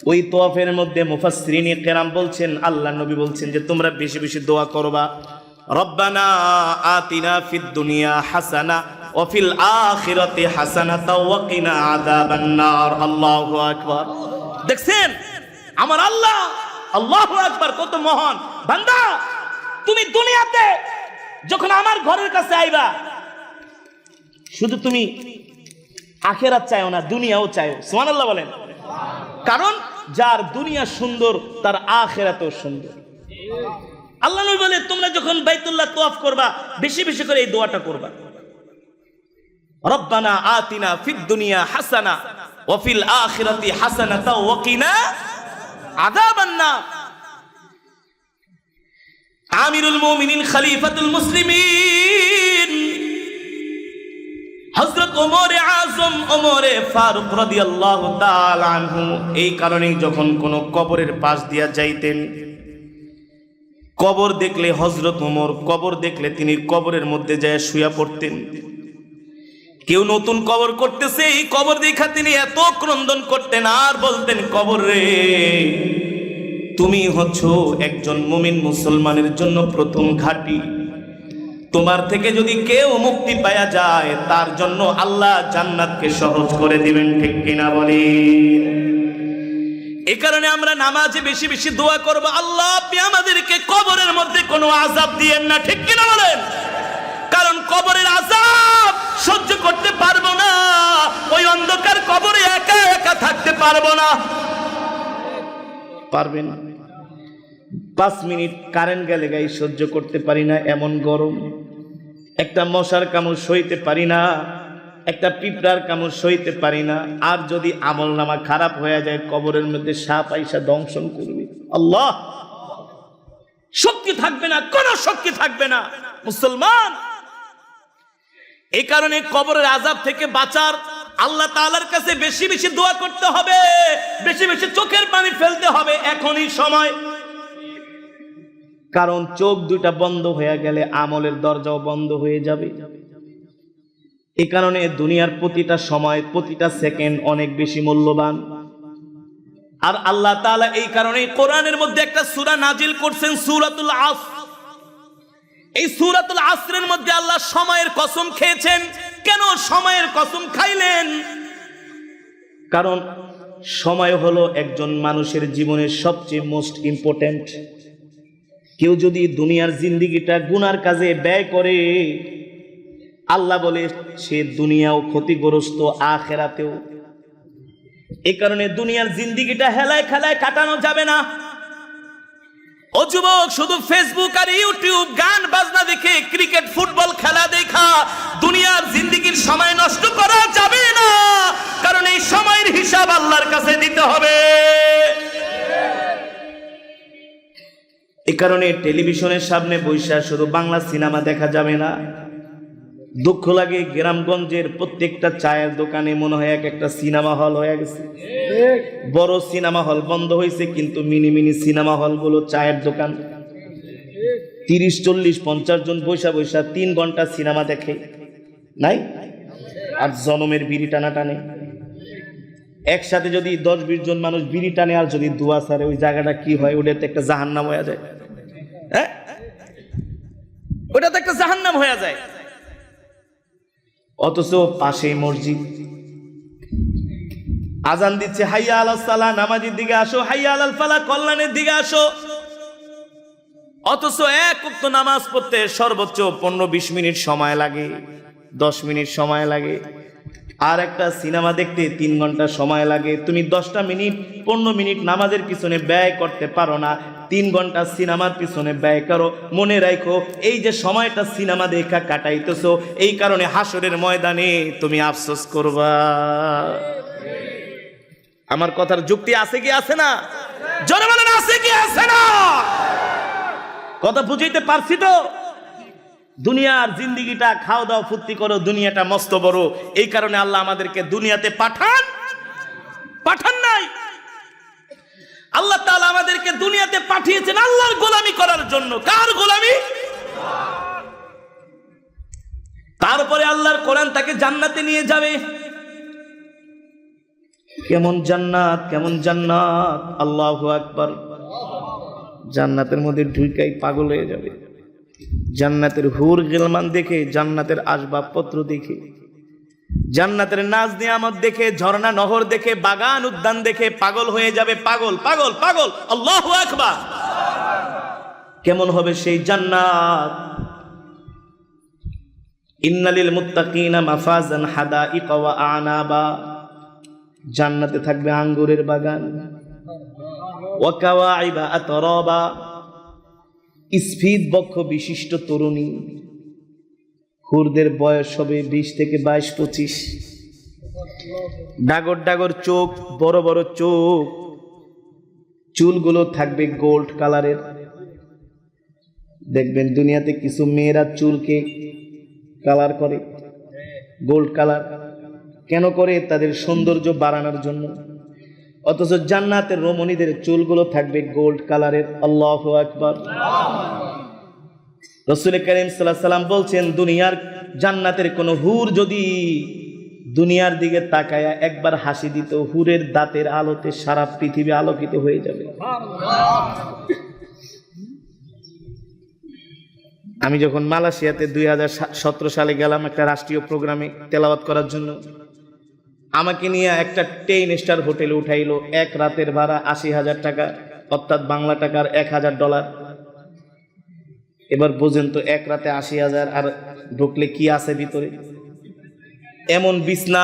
ওই তওয়াফের মধ্যে মুফাসসিরিনে কেরাম বলছেন, আল্লাহর নবী বলছেন যে তোমরা বেশি বেশি দোয়া করবা, রব্বানা আতিনা ফিদ দুনিয়া হাসানা ওয়া ফিল আখিরাতি হাসানাতাও ওয়া কিনা আযাবান নার। আল্লাহু আকবার। দেখছেন আমার আল্লাহ, আল্লাহু আকবার, কত মহান বান্দা। তুমি দুনিয়াতে যখন আমার ঘরের কাছে আইবা, শুধু তুমি আখিরাত চাইও না, দুনিয়াও চাইও। সুবহানাল্লাহ বলেন। কারণ যার দুনিয়া সুন্দর তার আখিরাতও সুন্দর। আল্লাহ নবী বলে তোমরা যখন বাইতুল্লাহ তওয়াফ করবা বেশি বেশি করে এই দোয়াটা করবা, রব্বানা আতিনা ফিদ দুনিয়া হাসানা ওয়া ফিল আখিরাতি হাসানাতাও ওয়া কিনা আযাবান নার। আমিরুল মুমিনিন খলিফাতুল মুসলিমিন হযরত ওমরে আযম ওমরে ফারুক রাদিয়াল্লাহু তাআলা আনহু এই কারণেই যখন কোন কবরের পাশ দিয়া যাইতেন, কবর দেখলে হযরত ওমর কবর দেখলে তিনি কবরের মধ্যে যায় শুয়া পড়তেন। কেউ নতুন কবর করতেছে এই কবর দেখা তিনি এত ক্রন্দন করতেন আর বলতেন, কবর রে তুমি হচ্ছ একজন মুমিন মুসলমানের জন্য প্রথম ঘাঁটি, তোমার থেকে যদি কেউ মুক্তি পাওয়া যায় তার জন্য আল্লাহ জান্নাতকে সহজ করে দিবেন, ঠিক কিনা বলি? এই কারণে আমরা নামাজে বেশি বেশি দোয়া করব, আল্লাহ আপনি আমাদেরকে কবরের মধ্যে কোনো আযাব দিয়েন না, ঠিক কিনা বলেন? কারণ কবরের আযাব সহ্য করতে পারবো না, ওই অন্ধকার কবরে একা একা থাকতে পারবো না। পারবেন 5 মিনিট কারেন্ট গেলে গায়ে সহ্য করতে পারি না, এমন গরম। একটা মশার কামড় সইতে পারি না, একটা পিঁপড়ার কামড় সইতে পারি না। আর যদি আমল নামা খারাপ হয়ে যায় কবরের মধ্যে সাপ আইসা দংশন করবে, আল্লাহ শক্তি থাকবে না, কোন শক্তি থাকবে না মুসলমান। এই কারণে কবরের আযাব থেকে বাঁচার আল্লাহ তাআলার কাছে বেশি বেশি দোয়া করতে হবে, বেশি বেশি চোখের পানি ফেলতে হবে এখনই সময়। কারণ চোখ দুইটা বন্ধ হয়ে গেলে আমলের দরজাও বন্ধ হয়ে যাবে। এই কারণে দুনিয়ার প্রতিটা সময় প্রতিটা সেকেন্ড অনেক বেশি মূল্যবান। আর আল্লাহ তাআলা এই কারণে কোরআনের মধ্যে একটা সূরা নাজিল করছেন, সূরাতুল আসর। এই সূরাতুল আসরের মধ্যে আল্লাহ সময়ের কসম খেয়েছেন। কেন সময়ের কসম খাইলেন? কারণ সময় হলো একজন মানুষের জীবনের সবচেয়ে মোস্ট ইম্পর্টেন্ট। কেউ যদি দুনিয়ার জিন্দেগিটা গুনার কাজে ব্যয় করে, আল্লাহ বলে সে দুনিয়াও ক্ষতিগ্রস্ত, আখিরাতেও। এই কারণে দুনিয়ার জিন্দেগিটা হেলায় খেলায় কাটানো যাবে না। ও যুবক, শুধু ফেসবুক আর ইউটিউব গান বাজনা দেখে, ক্রিকেট ফুটবল খেলা দেখা দুনিয়ার জিন্দেগির সময় নষ্ট করা যাবে না। কারণ এই সময়ের হিসাব আল্লাহর কাছে দিতে হবে। এই কারণে টেলিভিশনের সামনে বৈশা শুধু বাংলা সিনেমা দেখা যাবে না। দুঃখ লাগে, গ্রামগঞ্জের প্রত্যেকটা চায়ের দোকানে মনে হয় এক একটা সিনেমা হল হয়ে গেছে। বড় সিনেমা হল বন্ধ হয়েছে, কিন্তু মিনি মিনি সিনেমা হল গুলো চায়ের দোকান। 30, 40, 50 জন বৈশা বৈশা 3 ঘন্টা সিনেমা দেখে নাই? আর জনমের বিড়ি টানা টানে। একসাথে যদি 10-20 জন মানুষ বিড়ি টানে আর যদি দুয়া সারে, ওই জায়গাটা কি হয়? ওটাতে একটা জাহান্নাম হয়ে যায়। হ্যাঁ, ওটাতে একটা জাহান্নাম হয়ে যায়। অথচ পাশেই মসজিদ, আজান দিচ্ছে, হাইয়া আলাস সালাহ, নামাজের দিকে আসো, হাইয়া আলাল ফালাহ, কল্যাণের দিকে আসো। অথচ এক ওয়াক্ত নামাজ পড়তে সর্বোচ্চ 15-20 মিনিট সময় লাগে, 10 মিনিট সময় লাগে। আর একটা সিনেমা দেখতে 3 ঘন্টা সময় লাগে। তুমি 10টা মিনিট 15 মিনিট নামাজের পিছনে ব্যয় করতে পারো না, 3 ঘন্টা সিনেমার পিছনে ব্যয় করো। মনে রাখো, এই যে সময়টা সিনেমা দেখা কাটাইতেছো, এই কারণে হাসরের ময়দানে তুমি আফসোস করবা। আমার কথার যুক্তি আছে কি আছে না? জোরে বলেন, আছে কি আছে না? কথা বুঝাইতে পারছি তো? দুনিয়ার জিন্দেগিটা খাও দাও ফুর্তি করো, দুনিয়াটা মস্ত বড়। এই কারণে আল্লাহ আমাদেরকে দুনিয়াতে পাঠান নাই। আল্লাহ তাআলা আমাদেরকে দুনিয়াতে পাঠিয়েছেন আল্লাহর গোলামি করার জন্য। কার গোলামি? তারপরে আল্লাহর কোরআন তাকে জান্নাতে নিয়ে যাবে। কেমন জান্নাত, কেমন জান্নাত! আল্লাহু আকবার। জান্নাতের মধ্যে ঢুকাই পাগল হয়ে যাবে। জান্নাতের হুর গিলমান দেখে, জান্নাতের আসবাবপত্র দেখে, জান্নাতের নাজ নিয়ামত দেখে, ঝর্ণা নহর দেখে, বাগান উদ্যান দেখে পাগল হয়ে যাবে। পাগল পাগল পাগল! আল্লাহু আকবার। কেমন হবে সেই জান্নাত? ইন্নালিল মুত্তাকিনা মাফাজান হাদাইকা ওয়া আনাবা। জান্নাতে থাকবে আঙ্গুরের বাগান। ওয়া কাওয়াইবা আতরাবা। স্ফীত বক্ষ বিশিষ্ট তরুণী, হুরদের বয়স হবে 20 থেকে 22-25, ডাগর ডাগর চোখ, বড় বড় চোখ, চুলগুলো থাকবে গোল্ড কালারের। দেখবেন দুনিয়াতে কিছু মেয়েরা চুলকে কালার করে, গোল্ড কালার। কেন করে? তাদের সৌন্দর্য বাড়ানোর জন্য। অথচ জান্নাতের রমণীদের চুলগুলো থাকবে গোল্ড কালারের। আল্লাহু আকবার। রাসূল কারীম সাল্লাল্লাহু আলাইহি ওয়াসাল্লাম বলছেন, দুনিয়ার জান্নাতের কোন হুর যদি দুনিয়ার দিকে তাকায়া একবার হাসি দিত, হুরের দাঁতের আলোতে সারা পৃথিবী আলোকিত হয়ে যাবে। আমি যখন মালয়েশিয়াতে 2017 সালে গেলাম একটা রাষ্ট্রীয় প্রোগ্রামে তেলাওয়াত করার জন্য, আমাকে নিয়ে একটা 10 স্টার হোটেলে উঠাইলো। এক রাতের ভাড়া 80,000 টাকা, অর্থাৎ বাংলা টাকার $1,000। এবার বুঝেন তো, এক রাতে 80,000, আর ঢুকলে কি আছে ভিতরে? এমন বিছনা,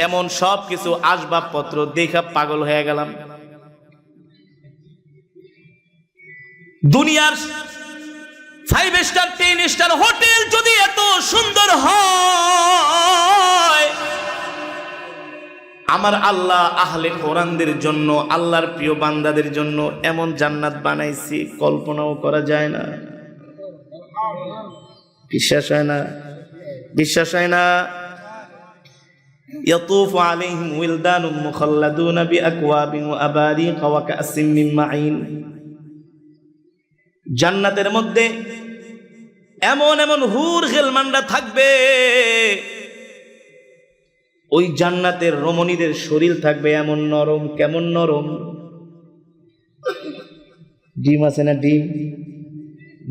এমন সব কিছু আসবাবপত্র দেখা পাগল হয়ে গেলাম। দুনিয়ার 5 স্টার 10 স্টার হোটেল যদি এত সুন্দর হয়, আমার আল্লাহ আহলে কোরআনদের জন্য, আল্লাহর প্রিয় বান্দাদের জন্য এমন জান্নাত বানাইছি, কল্পনাও করা যায় না। বিশ্বাস হয় না? বিশ্বাস হয় না? ইয়াতুফু আলাইহিম উইলদানুম মুখাল্লাদুনা বিআকওয়াবিন ওয়া আবারিকা ওয়া কাসিম মিন মাঈন। জান্নাতের মধ্যে এমন এমন হুর গিলমানরা থাকবে, ওই জান্নাতের রমণীদের শরীর থাকবে এমন নরম। কেমন নরম? ডিম আছে না, ডিম,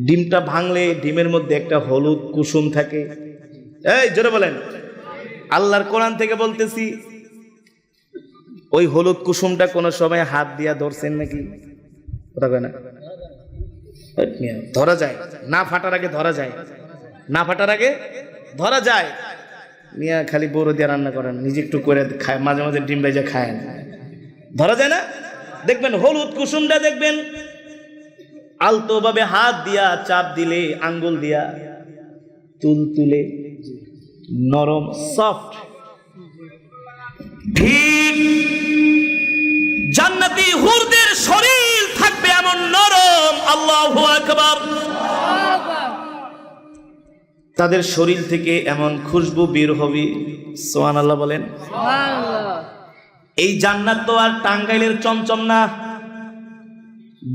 ডিমটা ভাঙলে ডিমের মধ্যে একটা হলুদ কুসুম থাকে। এই জোরে বলেন, আল্লাহর কোরআন থেকে বলতেছি। ওই হলুদ কুসুমটা কোনো সময় হাত দিয়া ধরছেন নাকি? না, ধরা যায় না, ফাটার আগে ধরা যায় না, ফাটার আগে ধরা যায়। মিয়া খালি বড় দিয়ে রান্না করেন, নিজে একটু করে খায়, মাঝে মাঝে ডিম ভেজে খায়, ধরা যায় না। দেখবেন হলুদ কুসুমটা দেখবেন আলতো ভাবে হাত দিয়া চাপ দিলে, আঙ্গুল দিয়া তুলে নরম সফট। ঠিক জান্নাতি হুরদের শরীর থাকবে এমন নরম। আল্লাহু আকবার। তাদের শরীর থেকে এমন খুশবু বের হবে, সুবহানাল্লাহ বলেন। এই জান্নাত তো আর টাঙ্গাইলের চমচম না,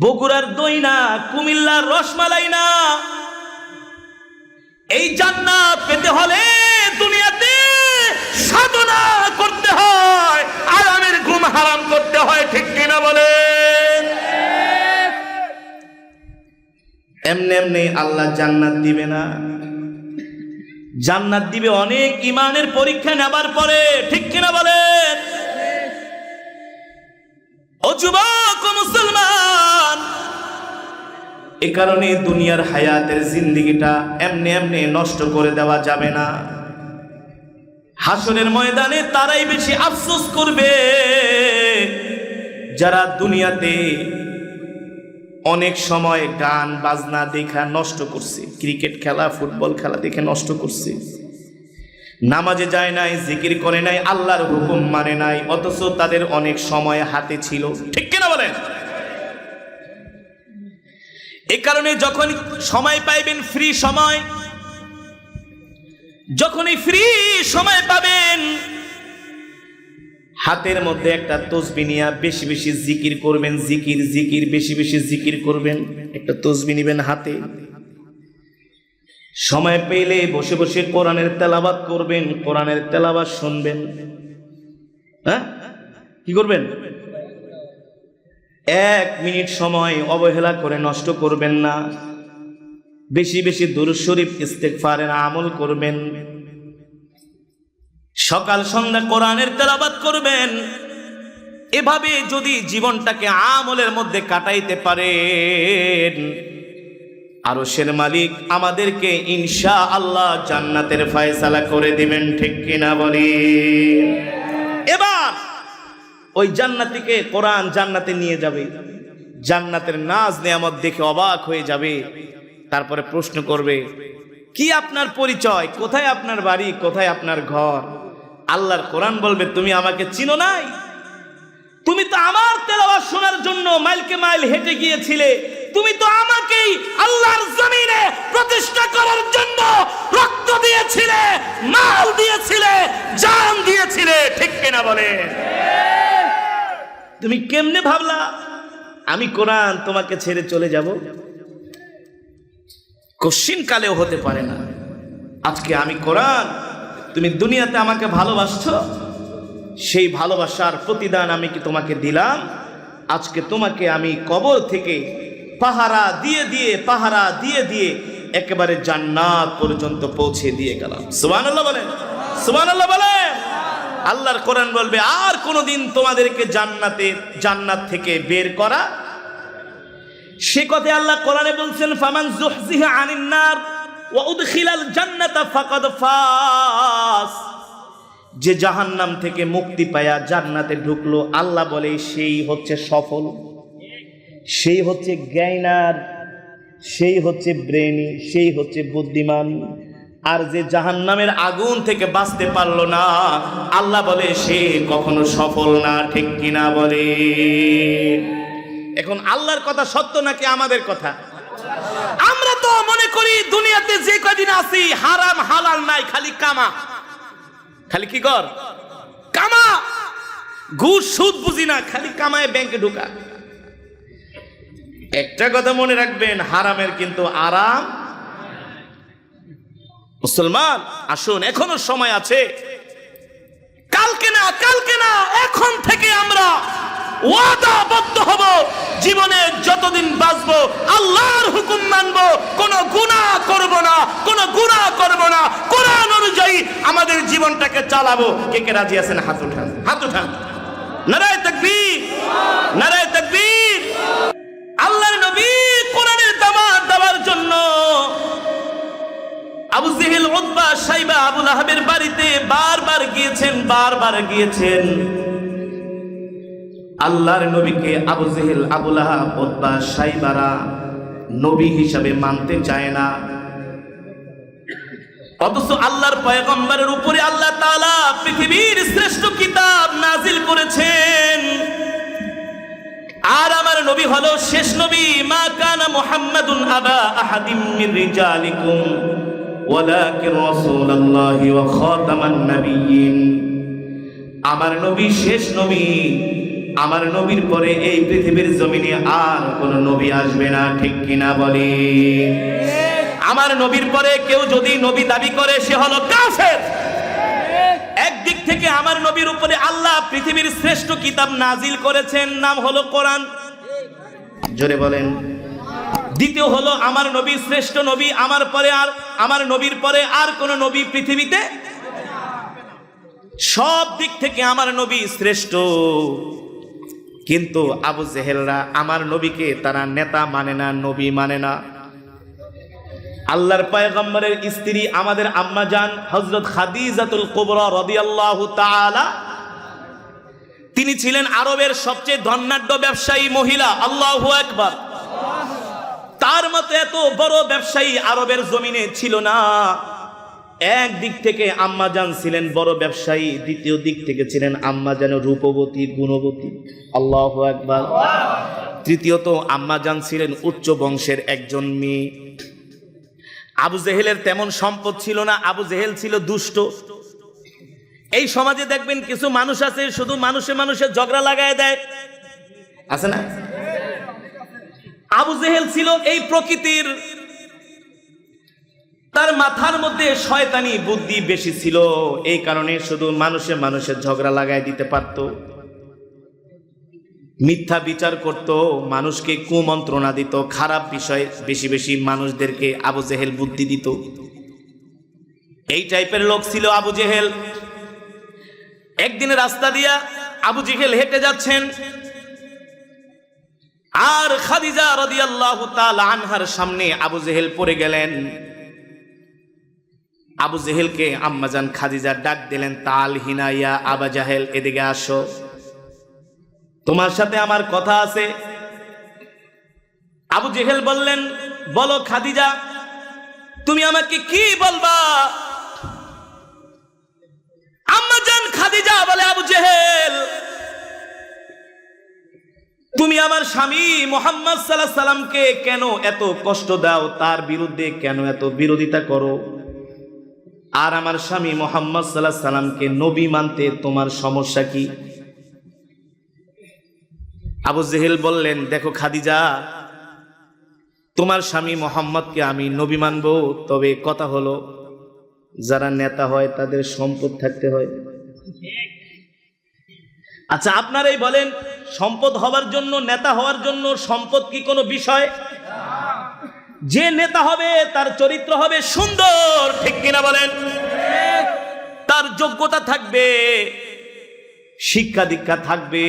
বগুড়ার দই না, কুমিল্লার রসমালাই না। এই জান্নাত পেতে হলে দুনিয়াতে সাধনা করতে হয়, আরামের ঘুম হারাম করতে হয়। ঠিক কিনা বলেন? এমনি এমনি আল্লাহ জান্নাত দিবে না। জান্নাত দিবে অনেক ইমানের পরীক্ষা নেবার পরে। ঠিক কিনা বলেন? ও যুবক ও মুসলমান, এ কারণে দুনিয়ার হায়াতের জিন্দেগিটা এমনি এমনি নষ্ট করে দেওয়া যাবে না। হাসরের ময়দানে তারাই বেশি আফসোস করবে যারা দুনিয়াতে অনেক সময় গান বাজনা দেখা নষ্ট করছে, ক্রিকেট খেলা, ফুটবল খেলা দেখে নষ্ট করছে, নামাজে যায় নাই, জিকির করে নাই, আল্লাহর হুকুম মানে নাই, অথচ তাদের অনেক সময় হাতে ছিল। ঠিক কিনা বলেন? এই কারণে যখন সময় পাইবেন, ফ্রি সময়, যখনই ফ্রি সময় পাবেন, হাতের মধ্যে একটা তসবিহ নিয়ে বেশি বেশি জিকির করবেন। জিকির জিকির বেশি বেশি জিকির করবেন। একটা তসবিহ নিবেন হাতে, সময় পেলে বসে বসে কোরআনের তেলাওয়াত করবেন, কোরআনের তেলাওয়াত শুনবেন। হ্যাঁ, কি করবেন? 1 মিনিট সময় অবহেলা করে নষ্ট করবেন না। বেশি বেশি দুরূদ শরীফ ইস্তেগফারের আমল করবেন। সকাল সন্ধ্যা কোরআনের তেলাওয়াত করবেন। এভাবে যদি জীবনটাকে আমলের মধ্যে কাটাইতে পারেন, আরশের মালিক আমাদেরকে ইনশাআল্লাহ জান্নাতের ফয়সালা করে দিবেন। ঠিক কিনা বলি? এবার ওই জান্নাতীকে কোরআন জান্নাতে নিয়ে যাবে। জান্নাতের নাজ নেয়ামত দেখে অবাক হয়ে যাবে। তারপরে প্রশ্ন করবে, কি আপনার পরিচয়, কোথায় আপনার বাড়ি, কোথায় আপনার ঘর? আল্লাহর কোরআন বলবে, তুমি আমাকে চিনো নাই? তুমি তো আমার তেলাওয়াত শোনার জন্য মাইলকে মাইল হেঁটে গিয়েছিলে। তুমি তো আমাকেই আল্লাহর জমিনে প্রতিষ্ঠা করার জন্য রক্ত দিয়েছিলে, মাল দিয়েছিলে, জান দিয়েছিলে, ঠিক কিনা বলে? তুমি কেমনে ভাবলা আমি কোরআন তোমাকে ছেড়ে চলে যাব? কশিন কালেও হতে পারে না। আজকে আমি কোরআন, তুমি দুনিয়াতে আমাকে ভালোবাসছো, সেই ভালোবাসার প্রতিদান আমি কি তোমাকে দিলাম? আজকে তোমাকে আমি কবর থেকে পাহারা দিয়ে দিয়ে একেবারে জান্নাত পর্যন্ত পৌঁছে দিয়ে গেলাম। সুবহানাল্লাহ বলেন, সুবহানাল্লাহ বলেন। আল্লাহর কোরআন বলবে, আর কোনোদিন তোমাদেরকে জান্নাত থেকে বের করা। সে কথায় আল্লাহ কোরআনে বলছেন, ফামান যুহজিহা আনিন নার ওয়া উদখিলাল জান্নাতা ফাকাদ ফাস। যে জাহান্নাম থেকে মুক্তি পায়া জান্নাতে ঢুকলো, আল্লাহ বলে সেই হচ্ছে সফল, সেই হচ্ছে জ্ঞানার, সেই হচ্ছে ব্রেনি, সেই হচ্ছে বুদ্ধিমান। আর যে জাহান্নামের আগুন থেকে বাঁচতে পারলো না, আল্লাহ বলে সে কখনো সফল না, ঠিক কিনা বলে? এখন আল্লাহর কথা সত্য নাকি আমাদের কথা? আমরা তো মনে করি দুনিয়াতে যে কদিন আছি হারাম হালাল নাই, খালি কামা, খালি কি কর? কামা। ঘুষ সুদ বুঝি না, খালি কামায় ব্যাংকে ঢোকা। একটা কথা মনে রাখবেন, হারামের কিন্তু আরাম। মুসলমান আসুন, এখনো সময় আছে। কালকে না এখন থেকে আমরা ওয়াদাবদ্ধ হব, জীবনে যতদিন বাঁচবো আল্লাহর হুকুম মানবো, কোনো গুনাহ করব না, কোরআন অনুযায়ী আমাদের জীবনটাকে চালাবো। কে কে রাজি আছেন? হাত উঠান, হাত উঠান। নারায়ে তাকবীর, নারায়ে তাকবীর। আল্লাহর নবী কোরআনের দাওয়াত দেওয়ার জন্য আবু জেহেল, উতবা, শাইবা, আবু লাহাবের বাড়িতে বারবার গিয়েছেন। আল্লাহর নবীকে আবু জেহেল, আবু লাহাব, উতবা, শাইবারা নবী হিসাবে মানতে চায় না। অথচ আল্লাহর পয়গম্বরের উপরে আল্লাহ তাআলা পৃথিবীর শ্রেষ্ঠ কিতাব নাজিল করেছেন। আর আমার নবী হলো শেষ নবী। মা কানা মুহাম্মাদুন আবা আহাদিম মির রিজালিকুম ওয়ালাকিন রাসূলুল্লাহি ওয়া খাতামান নাবিয়্যিন। আমার নবী শেষ নবী। আমার নবীর পরে এই পৃথিবীর জমিনে আর কোন নবী আসবে না, ঠিক কিনা বলি? আমার নবীর পরে কেউ যদি নবী দাবি করে সে হলো কাফের। একদিক থেকে আমার নবীর উপরে আল্লাহ পৃথিবীর শ্রেষ্ঠ কিতাব নাজিল করেছেন, নাম হলো কোরআন। জোরে বলেন। দ্বিতীয় হলো আমার নবী শ্রেষ্ঠ নবী, আমার নবীর পরে আর কোন নবী পৃথিবীতে, সব দিক থেকে আমার নবী শ্রেষ্ঠ। কিন্তু আবু জেহেলরা আমার নবীকে তারা নেতা মানে না, নবী মানে না। আল্লাহর পয়গম্বরের স্ত্রী আমাদের আম্মা জান হযরত খাদিজাতুল কুবরা রাদিয়াল্লাহু তাআলা, তিনি ছিলেন আরবের সবচেয়ে ধনাঢ্য ব্যবসায়ী মহিলা। আল্লাহু আকবার। তার মতো এত বড় ব্যবসায়ী আরবের জমিনে ছিল না। এক দিক থেকে আম্মা জান ছিলেন বড় ব্যবসায়ী, দ্বিতীয় দিক থেকে ছিলেন আম্মা জান রূপবতী, গুণবতী। আল্লাহু আকবার। তৃতীয়ত আম্মা জান ছিলেন উচ্চ বংশের একজন মেয়ে। আবু জেহেলের তেমন সম্পদ ছিল না, আবু জেহেল ছিল দুষ্ট। এই সমাজে দেখবেন কিছু মানুষ আছে শুধু মানুষে ঝগড়া লাগায় দেয়, আছে না? আবু জেহেল ছিল এই প্রকৃতির। তার মাথার মধ্যে শয়তানি বুদ্ধি বেশি ছিল, এই কারণে শুধু মানুষে ঝগড়া লাগায় দিতে পারত, মিথ্যা বিচার করত, মানুষকে কুমন্ত্রণা দিত, খারাপ বিষয় বেশি মানুষদেরকে আবু জেহেল বুদ্ধি দিত। এই টাইপের লোক ছিল আবু জেহেল। একদিন রাস্তা দিয়া আবু জেহেল হেঁটে যাচ্ছেন, আর খাদিজা রাদিয়াল্লাহু তাআলা আনহার সামনে আবু জেহেল পড়ে গেলেন। আবু জেহেলকে আম্মাজান খাদিজা ডাক দিলেন, তাল হিনাইয়া আবা জাহেল, এদিকে আসো, তোমার সাথে আমার কথা আছে। আবু জেহেল বললেন, বলো খাদিজা, তুমি আমাকে কি বলবা? আম্মা জান খাদিজা বলে, আবু জেহেল, তুমি আমার স্বামী মুহাম্মদ সাল্লাল্লাহু আলাইহি সাল্লামকে কেন এত কষ্ট দাও, তার বিরুদ্ধে কেন এত বিরোধিতা করো? আর আমার স্বামী মুহাম্মদ সাল্লাল্লাহু আলাইহি সাল্লামকে নবী মানতে তোমার সমস্যা কি? আবু জেহেল বললেন, দেখো খাদিজা, তোমার স্বামী মুহাম্মদকে আমি নবী মানব, তবে কথা হলো যারা নেতা হয় তাদের সম্পদ থাকতে হয়। আচ্ছা, আপনারাই বলেন, সম্পদ হওয়ার জন্য, নেতা হওয়ার জন্য সম্পদ কি কোনো বিষয়? যে নেতা হবে তার চরিত্র হবে সুন্দর, ঠিক কিনা বলেন? তার যোগ্যতা থাকবে, শিক্ষা দীক্ষা থাকবে,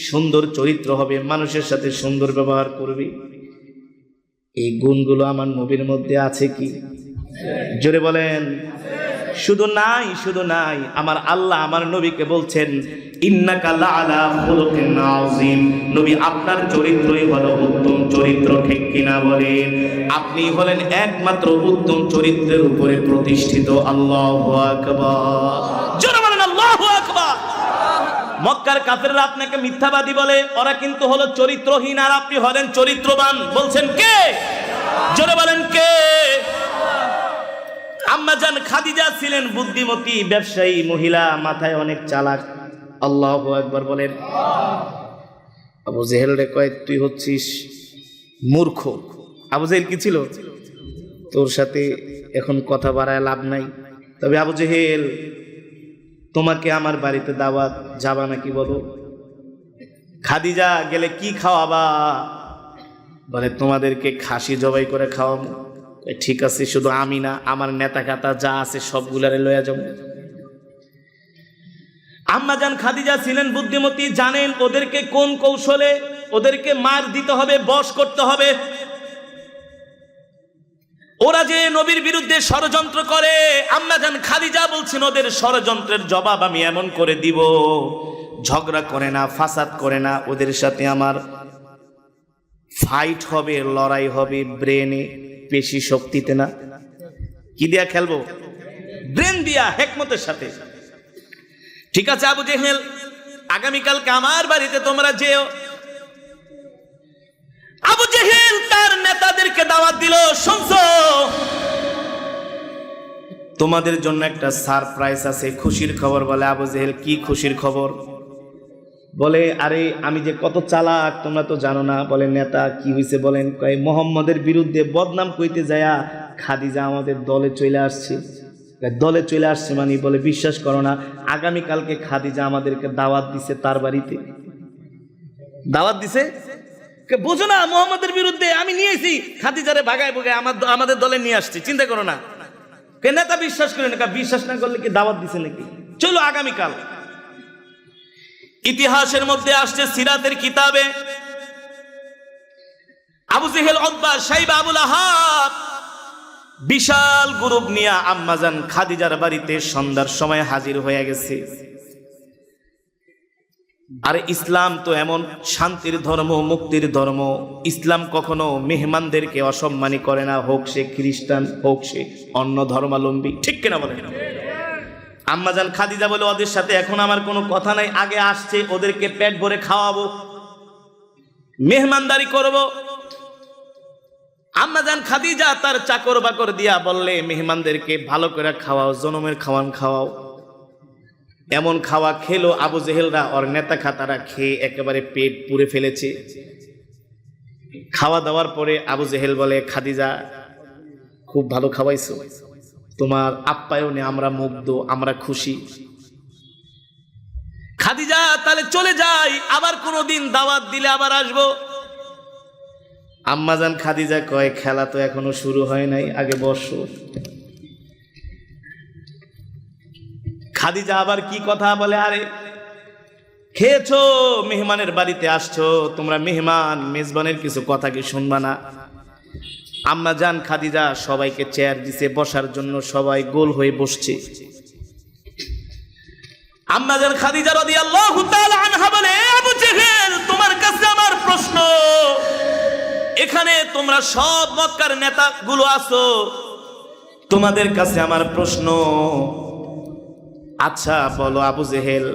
সুন্দর চরিত্র হবে, মানুষের সাথে সুন্দর ব্যবহার করবে। এই গুণগুলো আমার নবীর মধ্যে আছে কি? জোরে বলেন। শুধু নাই, আমার আল্লাহ আমার নবীকে বলছেন, ইন্নাকা লাআলা খুলুকিন আযীম, নবী আপনার চরিত্রই হলো উত্তম চরিত্র, ঠিক কিনা বলেন? আপনি হলেন একমাত্র উত্তম চরিত্রের উপরে প্রতিষ্ঠিত। আল্লাহু আকবার, জোরে বলেন আল্লাহু আকবার। মক্কার কাফেররা আপনাকে মিথ্যাবাদী বলে, ওরা কিন্তু হলো চরিত্রহীন, আর আপনি হলেন চরিত্রবান। বলছেন কে? জোরে বলেন কে? আম্মা জান খাদিজা ছিলেন বুদ্ধিমতী ব্যবসায়ী মহিলা, মাথায় অনেক চালাক। আল্লাহু আকবার বলেন। আবু জেহেল রে কয়, তুই হচ্ছিস মূর্খ। আবু জেহেল কি ছিল? তোর সাথে এখন কথা বাড়ায় লাভ নাই। তবে আবু জেহেল, তোমাকে আমার বাড়িতে দাওয়াত, যাবা নাকি বলো? খাদিজা, গেলে কি খাওয়াবা? বলে, তোমাদেরকে খাসি জবাই করে খাওয়াবো। ঠিক আছে, শুধু আমি না, আমার নেতা খাতা যা আছে সবগুলারে লইয়া যাব। আম্মা জান খাদিজা ছিলেন বুদ্ধিমতী, জানেন ওদেরকে কোন কৌশলে ওদেরকে মার দিতে হবে, বশ করতে হবে। ওরা যে নবীর বিরুদ্ধে ষড়যন্ত্র করে, আম্মা জান খাদিজা বলছেন, ওদের ষড়যন্ত্রের জবাব আমি এমন করে দিব, ঝগড়া করে না, ফাসাদ করে না, ওদের সাথে আমার ফাইট হবে, লড়াই হবে, ব্রেনে, পেশি শক্তিতে না। কি দিয়া খেলবো? ব্রেন দিয়া, হেকমতের সাথে। ঠিক আছে আবু জেহেল, আগামীকালকে আমার বাড়িতে তোমরা যেও। আবু জেহেল তার নেতাদেরকে দাওয়াত দিল, শুনছো, তোমাদের জন্য একটা সারপ্রাইজ আছে, খুশির খবর। বলে, আবু জেহেল, কি খুশির খবর? বলে, আরে আমি যে কত চালাক তোমরা তো জানো না। বলে, নেতা কি হয়েছে বলেন? কয়, মোহাম্মদের বিরুদ্ধে বদনাম কইতে যায়া খাদিজা আমাদের দলে চলে আসছে। দলে চলে আসছে মানে? বলে, বিশ্বাস করো না, আগামীকালকে খাদিজা আমাদেরকে দাওয়াত দিছে তার বাড়িতে। দাওয়াত দিছে? বোঝো না, মোহাম্মদের বিরুদ্ধে আমি নিয়েছি, খাদিজারে ভাগায় ভুগায় আমাদের দলে নিয়ে আসছি, চিন্তা করো না। নেতা বিশ্বাস করেন, বিশ্বাস না করলে কি দাওয়াত দিছে নাকি? চলো আগামীকাল। ইতিহাসের মধ্যে আসছে, সিরাতের কিতাবে, আবু জেহেল, উতবা, শাইবা, আবুল আহাব বিশাল গ্রুপ নিয়ে আম্মাজান খাদিজার বাড়িতে সন্ধ্যার সময় হাজির হয়ে গেছে। আর ইসলাম তো এমন শান্তির ধর্ম, মুক্তির ধর্ম। ইসলাম কখনো মেহমানদেরকে অসম্মানী করে না, হোক সে খ্রিস্টান, হোক সে অন্য ধর্মাবলম্বী, ঠিক কিনা বলেন? আম্মাজান খাদিজা বলে, ওদের সাথে এখন আমার কোনো কথা নাই, আগে আসছে, ওদেরকে পেট ভরে খাওয়াবো, মেহমানদারি করব। আম্মাজান খাদিজা তার চাকর বাকর দিয়া বললে, মেহমানদেরকে ভালো করে খাওয়াও, জনমের খাওয়ান খাওয়াও। এমন খাওয়া খেলো আবু জেহেলরা, ওর নেতা খাতারা খেয়ে একেবারে পেট পুড়ে ফেলেছে। খাওয়া দাওয়ার পরে আবু জেহেল বলে, খাদিজা, খুব ভালো খাওয়াইছো, তোমার আপ্যায়নে আমরা মুগ্ধ, আমরা খুশি। খাদিজা, তাহলে চলে যাই, আবার কোনোদিন দাওয়াত দিলে আবার আসবো। আম্মাজান খাদিজা কয়, খেলা তো এখনো শুরু হয় নাই, আগে বসো। খাদিজা আবার কি কথা বলে, আরে খেয়েছো, মেহমানের বাড়িতে আসছো, তোমরা মেহমান, মেজবানের কিছু কথা কি শুনবা না? আম্মাজান খাদিজা সবাইকে চেয়ার দিছে বসার জন্য, সবাই গোল হয়ে বসছে। আম্মাজান খাদিজা রাদিয়াল্লাহু তাআলা আনহা বলে, আবু জেহেল, তোমার কাছে আমার প্রশ্ন, এখানে তোমরা সব মক্কার নেতাগুলো আছো, তোমাদের কাছে আমার প্রশ্ন, আচ্ছা বলো আবু জেহেল,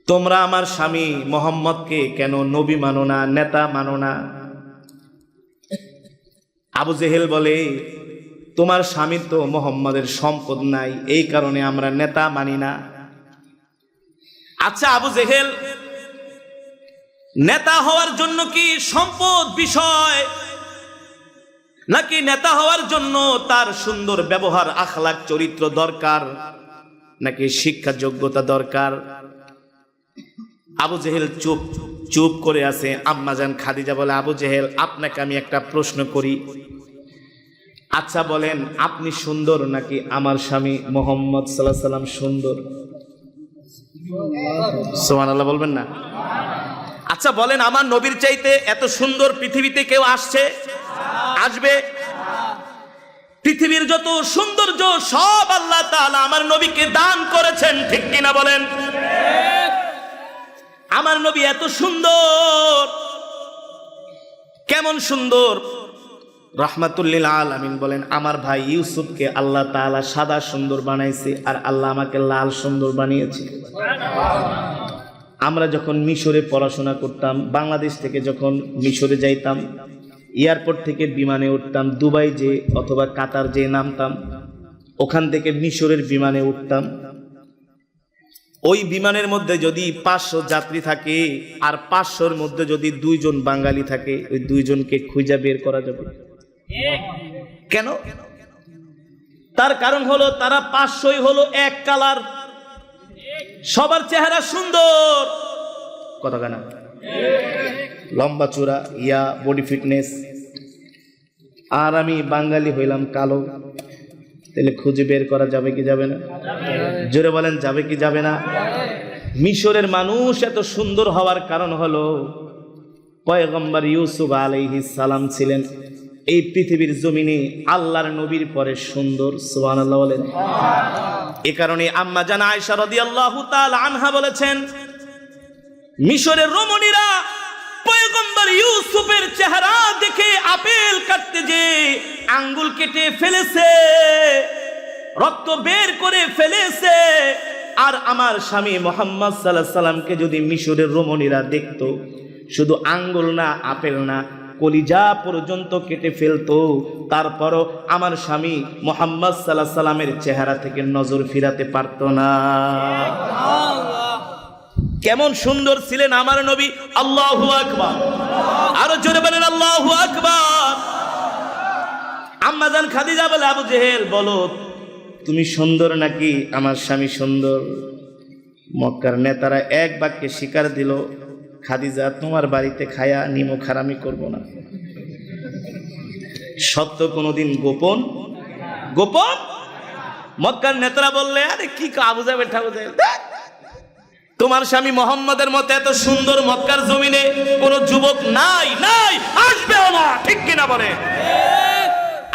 তোমরা আমার স্বামী মোহাম্মদকে কেন নবী মানো না, নেতা মানো না? আবু জেহেল বলে, তোমার স্বামী তো মোহাম্মদের সম্পদ নাই, এই কারণে আমরা নেতা মানি না। আচ্ছা আবু জেহেল, নেতা হওয়ার জন্য কি সম্পদ বিষয়, নাকি নেতা হওয়ার জন্য তার সুন্দর ব্যবহার, আখলাক, চরিত্র দরকার, নাকি শিক্ষা যোগ্যতা দরকার? আবু জেহেল চুপ করে আছে। আম্মাজান খাদিজা বলে, আবু জেহেল আপনাকে আমি একটা প্রশ্ন করি, আচ্ছা বলেন আপনি সুন্দর নাকি আমার স্বামী মোহাম্মদ সাল্লাল্লাহু আলাইহি সাল্লাম সুন্দর? সুবহানাল্লাহ বলবেন না? আচ্ছা বলেন, আমার নবীর চাইতে এত সুন্দর পৃথিবীতে কেউ আসছে, আসবে? পৃথিবীর যত সৌন্দর্য সব আল্লাহ তাআলা আমার নবীকে দান করেছেন, ঠিক কিনা বলেন? আমার নবী এত সুন্দর, কেমন সুন্দর? রাহমাতুল্লিল আলামিন বলেন, আমার ভাই ইউসুফকে আল্লাহ তাআলা সাদা সুন্দর বানাইছে, আর আল্লাহ আমাকে লাল সুন্দর বানিয়েছে। আমরা যখন মিশরে পড়াশোনা করতাম, বাংলাদেশ থেকে যখন মিশরে যাইতাম, এয়ারপোর্ট থেকে বিমানে উঠতাম, দুবাই যে অথবা কাতার যে নামতাম, ওখান থেকে মিশরের বিমানে উঠতাম। ওই বিমানের মধ্যে যদি 500 যাত্রী থাকে, আর 500-র মধ্যে যদি 2 জন বাঙালি থাকে, ওই 2 জনকে খুঁজে বের করা যাবে। কেন? তার কারণ হলো তারা 500ই হলো এক কালার, সবার চেহারা সুন্দর, কথা কেনা, লম্বা চূড়া, বডি ফিটনেস, আর আমি বাঙালি হইলাম কালো, তাহলে খুঁজে বের করা যাবে কি যাবে না? জোরে বলেন, যাবে কি যাবে না? মিশরের মানুষ এত সুন্দর হওয়ার কারণ হলো পয়গম্বর ইউসুফ আলাইহিস সালাম ছিলেন এই পৃথিবীর জমিনে আল্লাহর নবীর পরে সুন্দর। সুবহানাল্লাহ বলেন। এ কারণে আম্মা জান আয়েশা রাদিয়াল্লাহু তাআলা আনহা বলেছেন, মিশরের রমণীরা পয়গম্বর ইউসুফের চেহারা দেখে আপেল কাটতে যে আঙ্গুল কেটে ফেলেছে, রক্ত বের করে ফেলেছে। আর আমার স্বামী মুহাম্মদ সাল্লাল্লাহু আলাইহি সাল্লামকে যদি মিশরের রমণীরা দেখতো, শুধু আঙ্গুল না, আপেল না, কলিজা পর্যন্ত কেটে ফেলতো, তারপরও আমার স্বামী মুহাম্মদ সাল্লাল্লাহু আলাইহি সাল্লামের চেহারা থেকে নজর ফিরাতে পারতো না। কেমন সুন্দর ছিলেন আমার নবী! আল্লাহু আকবার, আরো জোরে বলেন আল্লাহু আকবার। আম্মা জান খাদিজা বলে, আবু জেহেল বলো তুমি সুন্দর নাকি আমার স্বামী সুন্দর? মক্কার নেতারা এক বাক্যে স্বীকার দিল, খাদিজা তোমার বাড়িতে খায়া নিমক হারামি করব না। সত্য কোনোদিন গোপন মক্কার নেতারা বললে, আরে কি আবু জেহেল ঠাবু জেহেল, তোমার স্বামী মোহাম্মদের মতো এত সুন্দর মক্কার জমিনে কোন যুবক নাই, আসবেও না, ঠিক কিনা বলে?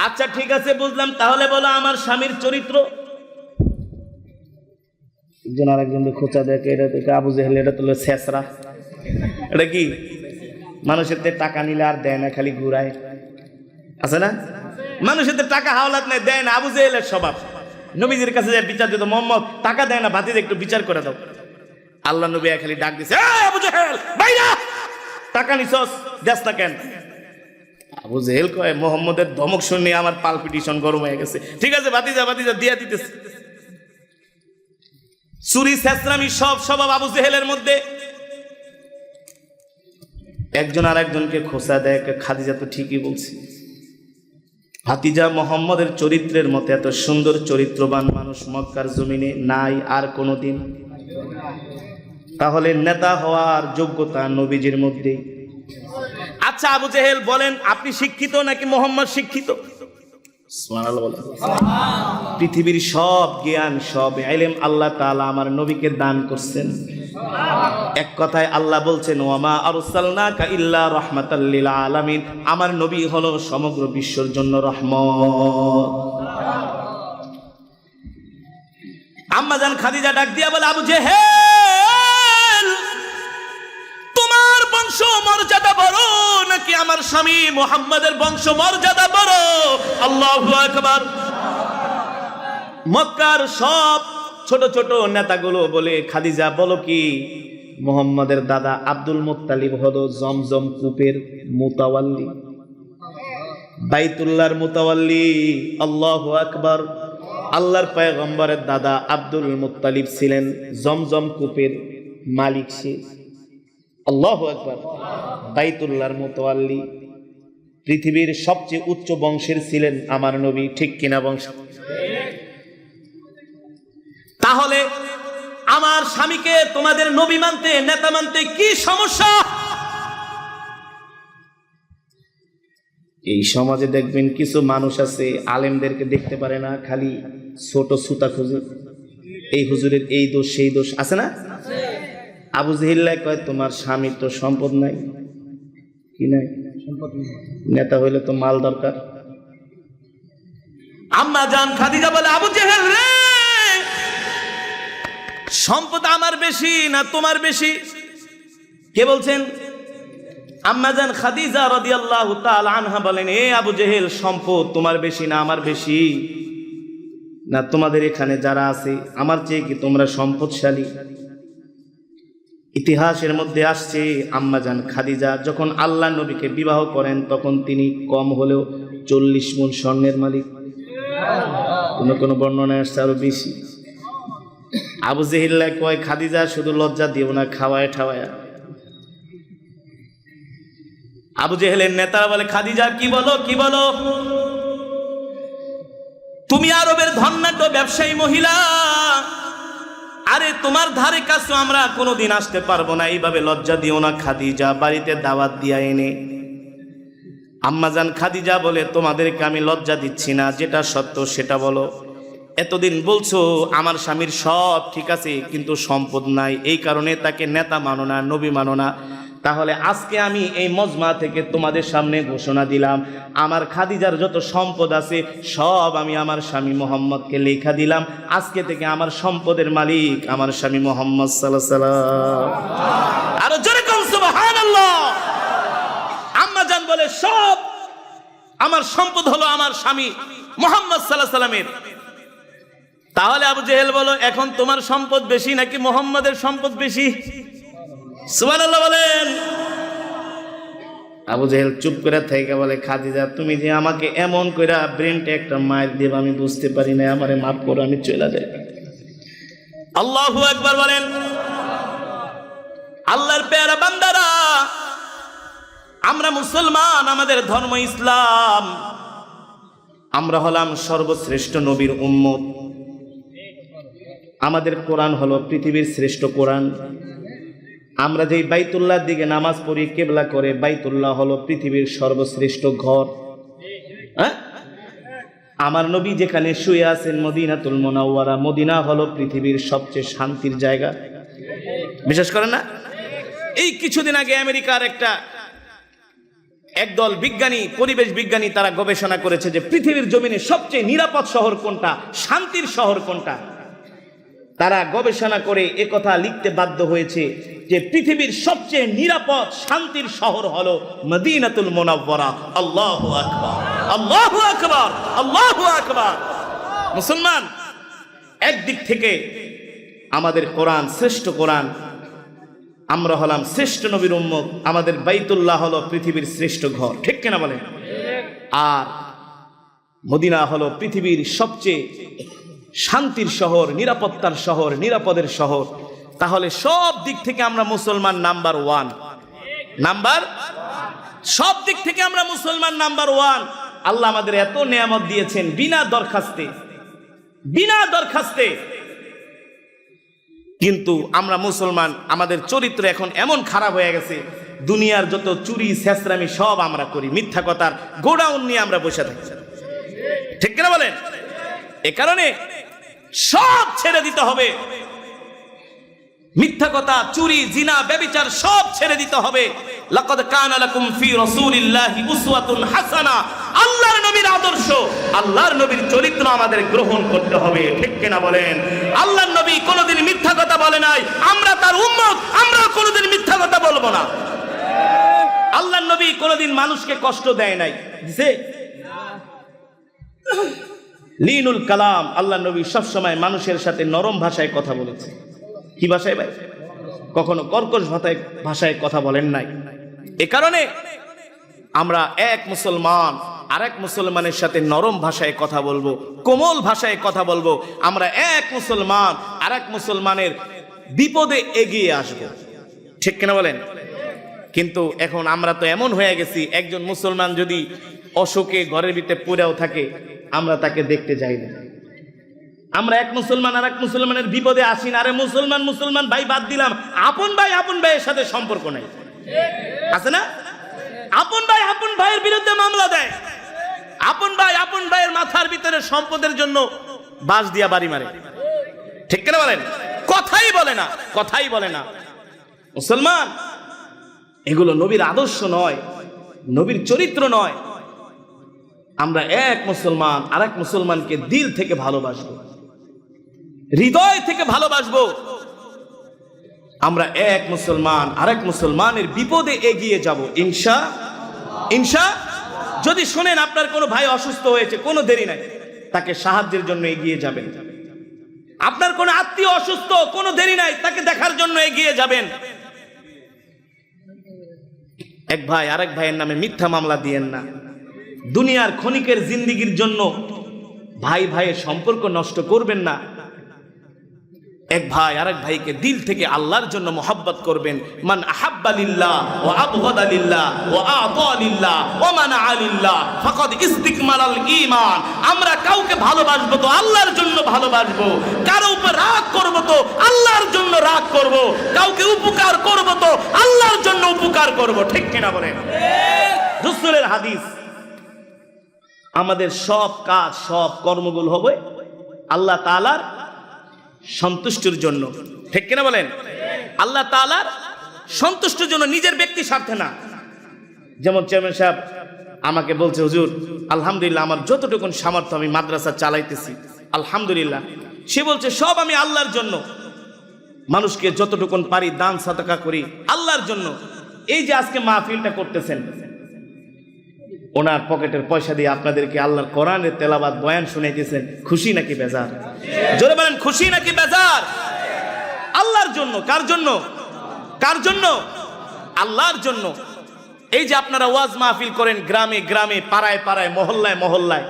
আচ্ছা ঠিক আছে বুঝলাম, তাহলে বলো আমার স্বামীর চরিত্র। একজন আরেকজনকে খোঁচা দেখে, এটা তো আবু জেহেল, এটা তো ছেসরা, এটা কি মানুষের টাকা নিলে আর দেয় না, খালি ঘুরায়, আছে না? মানুষের টাকা হাওলাত নেই, দেয় না। আবু জেহেলের স্বভাব। নবীজির কাছে যে বিচার দিত, মোহাম্মদ টাকা দেয় না, ভাতিজা একটু বিচার করে দাও। আল্লাহ নবী খালি ডাক দিছে, আবু জেহেল বাইরা, টাকা নিছস, দেস না কেন? আবু জেহেল কয়, মোহাম্মদের ধমক শুনে আমার পালপিটিশন গরম হয়ে গেছে। ঠিক আছে ভাতিজা দিয়া দিতেছে। চুরি ছেঁচড়ামি সব স্বভাব আবু জেহেলের মধ্যে। একজন আর একজনকে খোঁচা দেয়। খাদিজা তো ঠিকই বলছে, ভাতিজা মোহাম্মদের চরিত্রের মতো এত সুন্দর চরিত্রবান মানুষ মক্কার জমিনে নাই আর কোনোদিন। তাহলে নেতা হওয়ার যোগ্যতা নবীজির মধ্যে। আচ্ছা আবু জেহেল বলেন, আপনি শিক্ষিত নাকি মোহাম্মদ শিক্ষিত? সুবহানাল্লাহ বলেন। পৃথিবীর সব জ্ঞান, সব ইলম আল্লাহ তাআলা আমার নবীকে দান করছেন। এক কথায় আল্লাহ বলছেন, ওয়ামা আরসালনাকা ইল্লা রাহমাতাল লিল আলামিন, আমার নবী হলো সমগ্র বিশ্বের জন্য রহমত। আম্মা জান খাদিজা ডাক দিয়া বলে, আবু জেহেল তোমার বংশ মর্যাদা বড় নাকি আমার স্বামী মুহাম্মাদের বংশ মর্যাদা বড়। আল্লাহু আকবার। মক্কার সব ছোট ছোট নেতাগুলো বলে, খাদিজা বলো কি মুহাম্মাদের দাদা আব্দুল মুত্তালিব হলো জমজম কূপের মুতাওয়াল্লি, বাইতুল্লাহর মুতাওয়াল্লি। আল্লাহু আকবার। আল্লাহর পয়গম্বরের দাদা আব্দুল মুত্তালিব ছিলেন জমজম কূপের মালিক, সে আল্লাহু আকবার। বাইতুল্লাহর মুতাওয়াল্লি। পৃথিবীর সবচেয়ে উচ্চ বংশের ছিলেন আমার নবী, ঠিক কিনা বংশ? তাহলে আমার স্বামীকে তোমাদের নবী মানতে, নেতা মানতে কি সমস্যা? এই সমাজে দেখবেন কিছু মানুষ আছে আলেমদেরকে দেখতে পারে না, খালি ছোট সুতা খুঁজে, এই হুজুরের এই দোষ সেই দোষ আছে না? আবু জেহেল কয় তোমার স্বামীর তো সম্পদ নাই, কি নাই? নেতা হইলে তো মাল দরকার। আম্মা জান খাদিজা বলে, আবু জেহেল রে, সম্পদ আমার বেশি না তোমার বেশি? কে বলছেন? আম্মা জান খাদিজা রাদিয়াল্লাহু তাআলা আনহা বলেন, এ আবু জেহেল, সম্পদ তোমার বেশি না আমার বেশি? না তোমাদের এখানে যারা আছে আমার চেয়ে কি তোমরা সম্পদশালী? ইতিহাসের মধ্যে আসছে আম্মা জান খাদিজা যখন আল্লাহ নবীকে বিবাহ করেন তখন তিনি কম হলেও 40 মণ স্বর্ণের মালিক। কোন বর্ণনায় আসছে আরো বেশি। আবু জেহেল কয়, খাদিজা শুধু লজ্জা দিও না, খাওয়ায় ঠাওয়ায়। আবু জেহেলের নেতারা বলে, খাদিজা কি বলো, কি বলো? তুমি আরবের ধন্যাঢ্য ব্যবসায়ী মহিলা, আরে তোমার ধারে কাছে আমরা কোনোদিন আসতে পারবো না, এইভাবে লজ্জা দিও না খাদিজা, বাড়িতে দাওয়াত দিয়া এনে। আম্মাজান খাদিজা বলে, তোমাদেরকে আমি লজ্জা দিচ্ছি না, যেটা সত্য সেটা বলো। এতদিন বলছো আমার স্বামীর সব ঠিক আছে কিন্তু সম্পদ নাই, এই কারণে তাকে নেতা মানো না, নবী মানো না। তাহলে আজকে আমি এই মজমা থেকে তোমাদের সামনে ঘোষণা দিলাম, আমার খাদিজার যত সম্পদ আছে সব আমি আমার স্বামী মুহাম্মদকে লেখা দিলাম। আজকে থেকে আমার সম্পদের মালিক আমার স্বামী মুহাম্মদ সাল্লাল্লাহু আলাইহি ওয়াসাল্লাম। আরো জোরে কোন সুবহানাল্লাহ। আম্মা জান বলে, সব আমার সম্পদ হলো আমার স্বামী মুহাম্মদ সাল্লাল্লাহু আলাইহি ওয়াসাল্লামের। তাহলে আবু জেহেল বলো, এখন তোমার সম্পদ বেশি নাকি মুহাম্মাদের সম্পদ বেশি? সুবহানাল্লাহ বলেন। আবু জেহেল চুপ করে থেকে বলে, খাদিজা তুমি যে আমাকে এমন কইরা ব্রেনটা একটা মাইর দেব আমি বুঝতে পারি না, আমারে মাফ করো, আমি চলে যাই। আল্লাহু আকবার বলেন। আল্লাহর পেয়ারা বান্দারা, আমরা মুসলমান, আমাদের ধর্ম ইসলাম, আমরা হলাম সর্বশ্রেষ্ঠ নবীর উম্মত। আমাদের কোরআন হলো পৃথিবীর শ্রেষ্ঠ কোরআন। আমরা যেই বাইতুল্লাহর দিকে নামাজ পড়ি কিবলা করে, বাইতুল্লাহ হলো পৃথিবীর সর্বশ্রেষ্ঠ ঘর। আমার নবী যেখানে শুয়ে আছেন মদিনাতুল মুনাওয়ারা, মদিনা হলো পৃথিবীর সবচেয়ে শান্তির জায়গা। বিশ্বাস করেন না? এই কিছুদিন আগে আমেরিকার একদল বিজ্ঞানী, পরিবেশ বিজ্ঞানী, তারা গবেষণা করেছে যে পৃথিবীর জমিনে সবচেয়ে নিরাপদ শহর কোনটা, শান্তির শহর কোনটা। তারা গবেষণা করে একথা লিখতে বাধ্য হয়েছে যে পৃথিবীর সবচেয়ে নিরাপদ শান্তির শহর হলো মদিনাতুল মুনাওয়ারা। আল্লাহু আকবার, আল্লাহু আকবার, আল্লাহু আকবার। মুসলমান, একদিক থেকে আমাদের কোরআন শ্রেষ্ঠ কোরআন, আমরা হলাম শ্রেষ্ঠ নবীর উম্মত, আমাদের বাইতুল্লাহ হলো পৃথিবীর শ্রেষ্ঠ ঘর, ঠিক কিনা বলেন? আর মদিনা হলো পৃথিবীর সবচেয়ে শান্তির শহর, নিরাপত্তার শহর, নিরাপদের শহর। তাহলে সব দিক থেকে আমরা মুসলমান নাম্বার ওয়ান, সব দিক থেকে আমরা মুসলমান নাম্বার ওয়ান। আল্লাহ আমাদের এত নেয়ামত দিয়েছেন বিনা দরখাস্তে, কিন্তু আমরা মুসলমান, আমাদের চরিত্র এখন এমন খারাপ হয়ে গেছে, দুনিয়ার যত চুরি ছেঁচড়ামি সব আমরা করি, মিথ্যা কথার গোডাউন নিয়ে আমরা বসে থাকি, ঠিক কিনা বলেন? এ কারণে সব ছেড়ে দিতে হবে, মিথ্যা কথা, চুরি, জিনা, ব্যভিচার সব ছেড়ে দিতে হবে। লাকাদ কানা লাকুম ফি রাসূলিল্লাহি উসওয়াতুন হাসানা। আল্লাহর নবীর আদর্শ, আল্লাহর নবীর চরিত্র আমাদের গ্রহণ করতে হবে, ঠিক কিনা বলেন? আল্লাহর নবী কোনোদিন মিথ্যা কথা বলে নাই, আমরা তার উম্মত, আমরা কোনোদিন মিথ্যা কথা বলবো না। আল্লাহর নবী কোনোদিন মানুষকে কষ্ট দেয় নাই, দিছে? লিনুল কালাম, আল্লাহর নবী সবসময় মানুষের সাথে নরম ভাষায় কথা বলেছে। কি ভাষায় ভাই? কখনো কর্কশ ভাষায় কথা বলেন নাই। এ কারণে আমরা এক মুসলমান আরেক মুসলমানের সাথে নরম ভাষায় কথা বলবো, কোমল ভাষায় কথা বলবো। আমরা এক মুসলমান আরেক মুসলমানের বিপদে এগিয়ে আসবো, ঠিক কিনা বলেন? কিন্তু এখন আমরা তো এমন হয়ে গেছি, একজন মুসলমান যদি অশোকে ঘরের ভিতরে পড়েও থাকে, আমরা তাকে দেখতে যাই না। আমরা এক মুসলমান আর এক মুসলমানের বিপদে আসি না। আরে মুসলমান মুসলমান ভাই বাদ দিলাম, আপন ভাইয়ের সাথে সম্পর্ক নাই, আছে না? আপন ভাইয়ের বিরুদ্ধে মামলা দেয়, আপন ভাইয়ের মাথার ভিতরে সম্পদের জন্য বাঁশ দিয়া বাড়ি মারে, ঠিক কিনা বলেন? কথাই বলে না। মুসলমান, এগুলো নবীর আদর্শ নয়, নবীর চরিত্র নয়। আমরা এক মুসলমান আরেক মুসলমানকে দিল থেকে ভালোবাসবো, হৃদয় থেকে ভালোবাসবো। আমরা এক মুসলমান আরেক মুসলমানের বিপদে এগিয়ে যাব ইনশাআল্লাহ। যদি শুনেন আপনার কোনো ভাই অসুস্থ হয়েছে, কোনো দেরি নাই, তাকে সাহায্যের জন্য এগিয়ে যাবেন। আপনার কোনো আত্মীয় অসুস্থ, কোনো দেরি নাই, তাকে দেখার জন্য এগিয়ে যাবেন। এক ভাই আরেক ভাইয়ের নামে মিথ্যা মামলা দিয়েন না। দুনিয়ার ক্ষণিকের জিন্দেগির জন্য ভাই ভাইয়ের সম্পর্ক নষ্ট করবেন না। এক ভাই আরেক ভাইকে দিল থেকে আল্লাহর জন্য মোহাব্বত করবেন। মান আহাব্বা লিল্লাহ ওয়া আবগাদা লিল্লাহ ওয়া আতা লিল্লাহ ওয়া মানাআ লিল্লাহ ফাকাদ ইস্তিকমালাল ঈমান। আমরা কাউকে ভালোবাসবো তো আল্লাহর জন্য ভালোবাসবো, কারো উপর রাগ করব তো আল্লাহর জন্য রাগ করব, কাউকে উপকার করব তো আল্লাহর জন্য উপকার করব, ঠিক কিনা বলেন? রাসূলের হাদিস, আমাদের সব কাজ সব কর্মগুলো হবে আল্লাহ তাআলার সন্তুষ্টির জন্য, ঠিক কিনা বলেন? আল্লাহ তাআলার সন্তুষ্টির জন্য, নিজের ব্যক্তি স্বার্থে না। যেমন চেয়ারম্যান সাহেব আমাকে বলছে, হুজুর আলহামদুলিল্লাহ আমার যতটুকু সামর্থ্য আমি মাদ্রাসা চালাইতেছি, আলহামদুলিল্লাহ। সে বলছে সব আমি আল্লাহর জন্য, মানুষকে যতটুকু পারি দান সাদাকা করি আল্লাহর জন্য। এই যে আজকে মাহফিলটা করতেছেন, ওনার পকেটের পয়সা দিয়ে আপনাদেরকে আল্লাহর কোরআনের তেলাওয়াত বয়ান শুনাইতেছেন, খুশি নাকি বেজার? জোরে বলেন, খুশি নাকি বেজার? আল্লাহর জন্য। কার জন্য? আল্লাহর জন্য। এই যে আপনারা ওয়াজ মাহফিল করেন গ্রামে গ্রামে, পাড়ায় পাড়ায়, মহল্লায় মহল্লায়,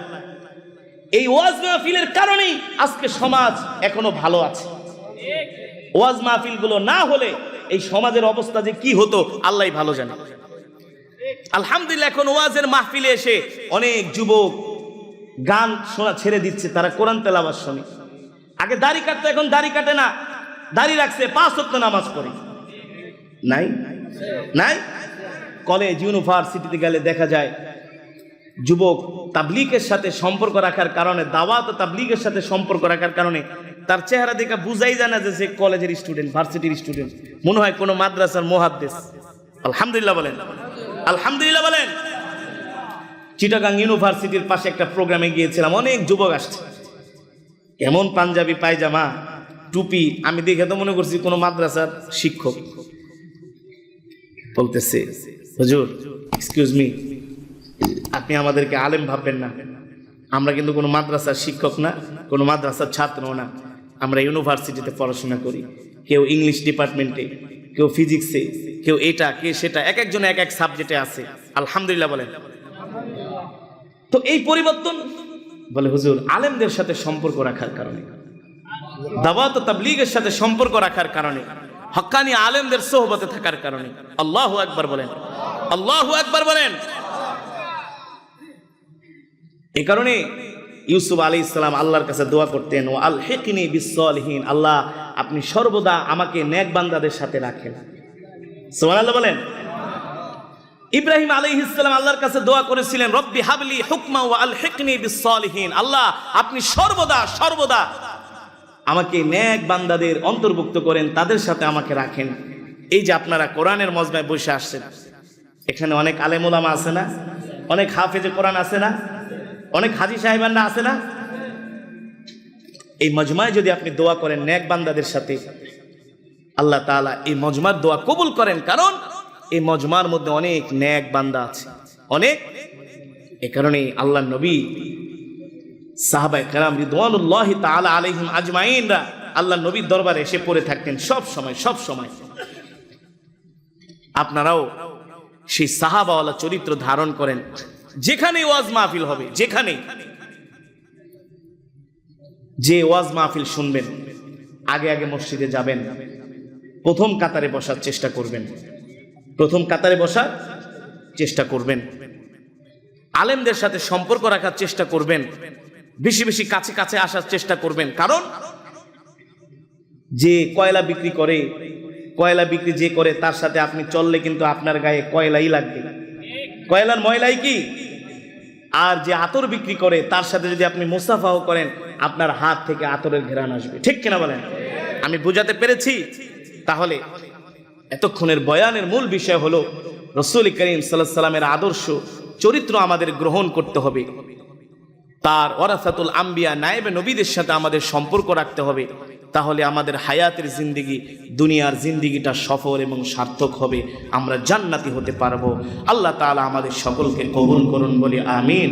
এই ওয়াজ মাহফিলের কারণেই আজকে সমাজ এখনো ভালো আছে। ওয়াজ মাহফিল গুলো না হলে এই সমাজের অবস্থা যে কি হতো আল্লাহই ভালো জানে। আলহামদুলিল্লাহ এখন ওয়াজের মাহফিলে এসে অনেক যুবক গান শোনা ছেড়ে দিচ্ছে, তারা কোরআন তেলাওয়াত শুনে। আগে দাড়ি কাটতো, এখন দাড়ি কাটে না, দাড়ি রাখছে, 5 ওয়াক্ত নামাজ পড়ে। নাই কলেজ ইউনিভার্সিটিতে গেলে দেখা যায় যুবক তাবলীগের সাথে সম্পর্ক রাখার কারণে, দাওয়াত ও তাবলীগের সাথে সম্পর্ক রাখার কারণে তার চেহারা দেখে বুঝাই যায় না যে সে কলেজের স্টুডেন্ট, ভার্সিটির স্টুডেন্ট, মনে হয় কোনো মাদ্রাসার মুহাদ্দিস। আলহামদুলিল্লাহ বলেন, আলহামদুলিল্লাহ বলেন। চিটাগাং ইউনিভার্সিটির পাশে একটা প্রোগ্রামে গিয়েছিলাম, অনেক যুবক আসছে, এমন পাঞ্জাবি পায়জামা টুপি, আমি দেখে তো মনে করছি কোনো মাদ্রাসার শিক্ষক। বলতেছে, হুজুর এক্সকিউজ মি, আপনি আমাদেরকে আলেম ভাববেন না, আমরা কিন্তু কোনো মাদ্রাসার শিক্ষক না, কোনো মাদ্রাসার ছাত্র না, আমরা ইউনিভার্সিটিতে পড়াশোনা করি। কেউ ইংলিশ ডিপার্টমেন্টে, কেউ ফিজিক্সে, কেউ এটা কে সেটা, এক একজন এক এক সাবজেক্টে আছে। আলহামদুলিল্লাহ বলেন। তো এই পরিবর্তন বলে হুজুর আলেমদের সাথে সম্পর্ক রাখার কারণে, দাওয়াত ও তাবলীগের সাথে সম্পর্ক রাখার কারণে, হক্কানি আলেমদের সোহবতে থাকার কারণে। আল্লাহু আকবার বলেন, আল্লাহু আকবার বলেন। এই কারণে ইউসুফ আলাইহিস সালাম আল্লাহর কাছে দোয়া করতেন, ও আলহিকনি বিসসালিহিন, আল্লাহ আপনি সর্বদা আমাকে নেক বান্দাদের সাথে রাখেন। সুবহানাল্লাহ বলেন। ইব্রাহিম আলাইহিস সালাম আল্লাহর কাছে দোয়া করেছিলেন, রব্বি হাবলি হুকমা ওয়া আলহিকনি বিসসালিহিন, আল্লাহ আপনি সর্বদা আমাকে নেক বান্দাদের অন্তর্ভুক্ত করেন, তাদের সাথে আমাকে রাখেন। এই যে আপনারা কোরআনের মজমায় বসে আসছেন, এখানে অনেক আলেম ওলামা আছে না, অনেক হাফেজে কোরআন আছে না, অনেক হাজী সাহেবানরা আছে না। এই মজমায় যদি আপনি দোয়া করেন নেক বান্দাদের সাথে, আল্লাহ তাআলা এই মজমার দোয়া কবুল করেন। কারণ এই মজমার মধ্যে অনেক নেক বান্দা আছে, অনেক। এ কারণে আল্লাহ নবী, সাহাবায়ে কেরাম রিদওয়ানুল্লাহি তাআলা আলাইহিম আজমাইনরা আল্লাহ নবীর দরবারে এসে পড়ে থাকতেন সব সময়। আপনারাও সেই সাহাবাওয়ালা চরিত্র ধারণ করেন। যেখানে ওয়াজ মাহফিল হবে, যেখানে যে ওয়াজ মাহফিল শুনবেন, আগে আগে মসজিদে যাবেন, প্রথম কাতারে বসার চেষ্টা করবেন, প্রথম কাতারে বসার চেষ্টা করবেন। আলেমদের সাথে সম্পর্ক রাখার চেষ্টা করবেন, বেশি বেশি কাছে কাছে আসার চেষ্টা করবেন। কারণ যে কয়লা বিক্রি করে, কয়লা বিক্রি যে করে, তার সাথে আপনি চললে কিন্তু আপনার গায়ে কয়লাই লাগবে, কয়লার ময়লাই কি। আর যে আতর বিক্রি করে, তার সাথে যদি আপনি মুসাফাহ করেন, আপনার হাত থেকে আতরের ঘেরান আসবে। ঠিক কিনা বলেন? আমি বুঝাতে পেরেছি? তাহলে এতক্ষণের বয়ানের মূল বিষয় হলো রাসূল করিম সাল্লাল্লাহু আলাইহি সাল্লামের আদর্শ চরিত্র আমাদের গ্রহণ করতে হবে। তার ওয়ারাসাতুল আম্বিয়া, নায়েবে নবীদের সাথে আমাদের সম্পর্ক রাখতে হবে। তাহলে আমাদের হায়াতের জিন্দেগি, দুনিয়ার জিন্দেগিটা সফল এবং সার্থক হবে, আমরা জান্নাতি হতে পারবো। আল্লাহ তাআলা আমাদের সকলকে কবুল করুন বলি আমিন।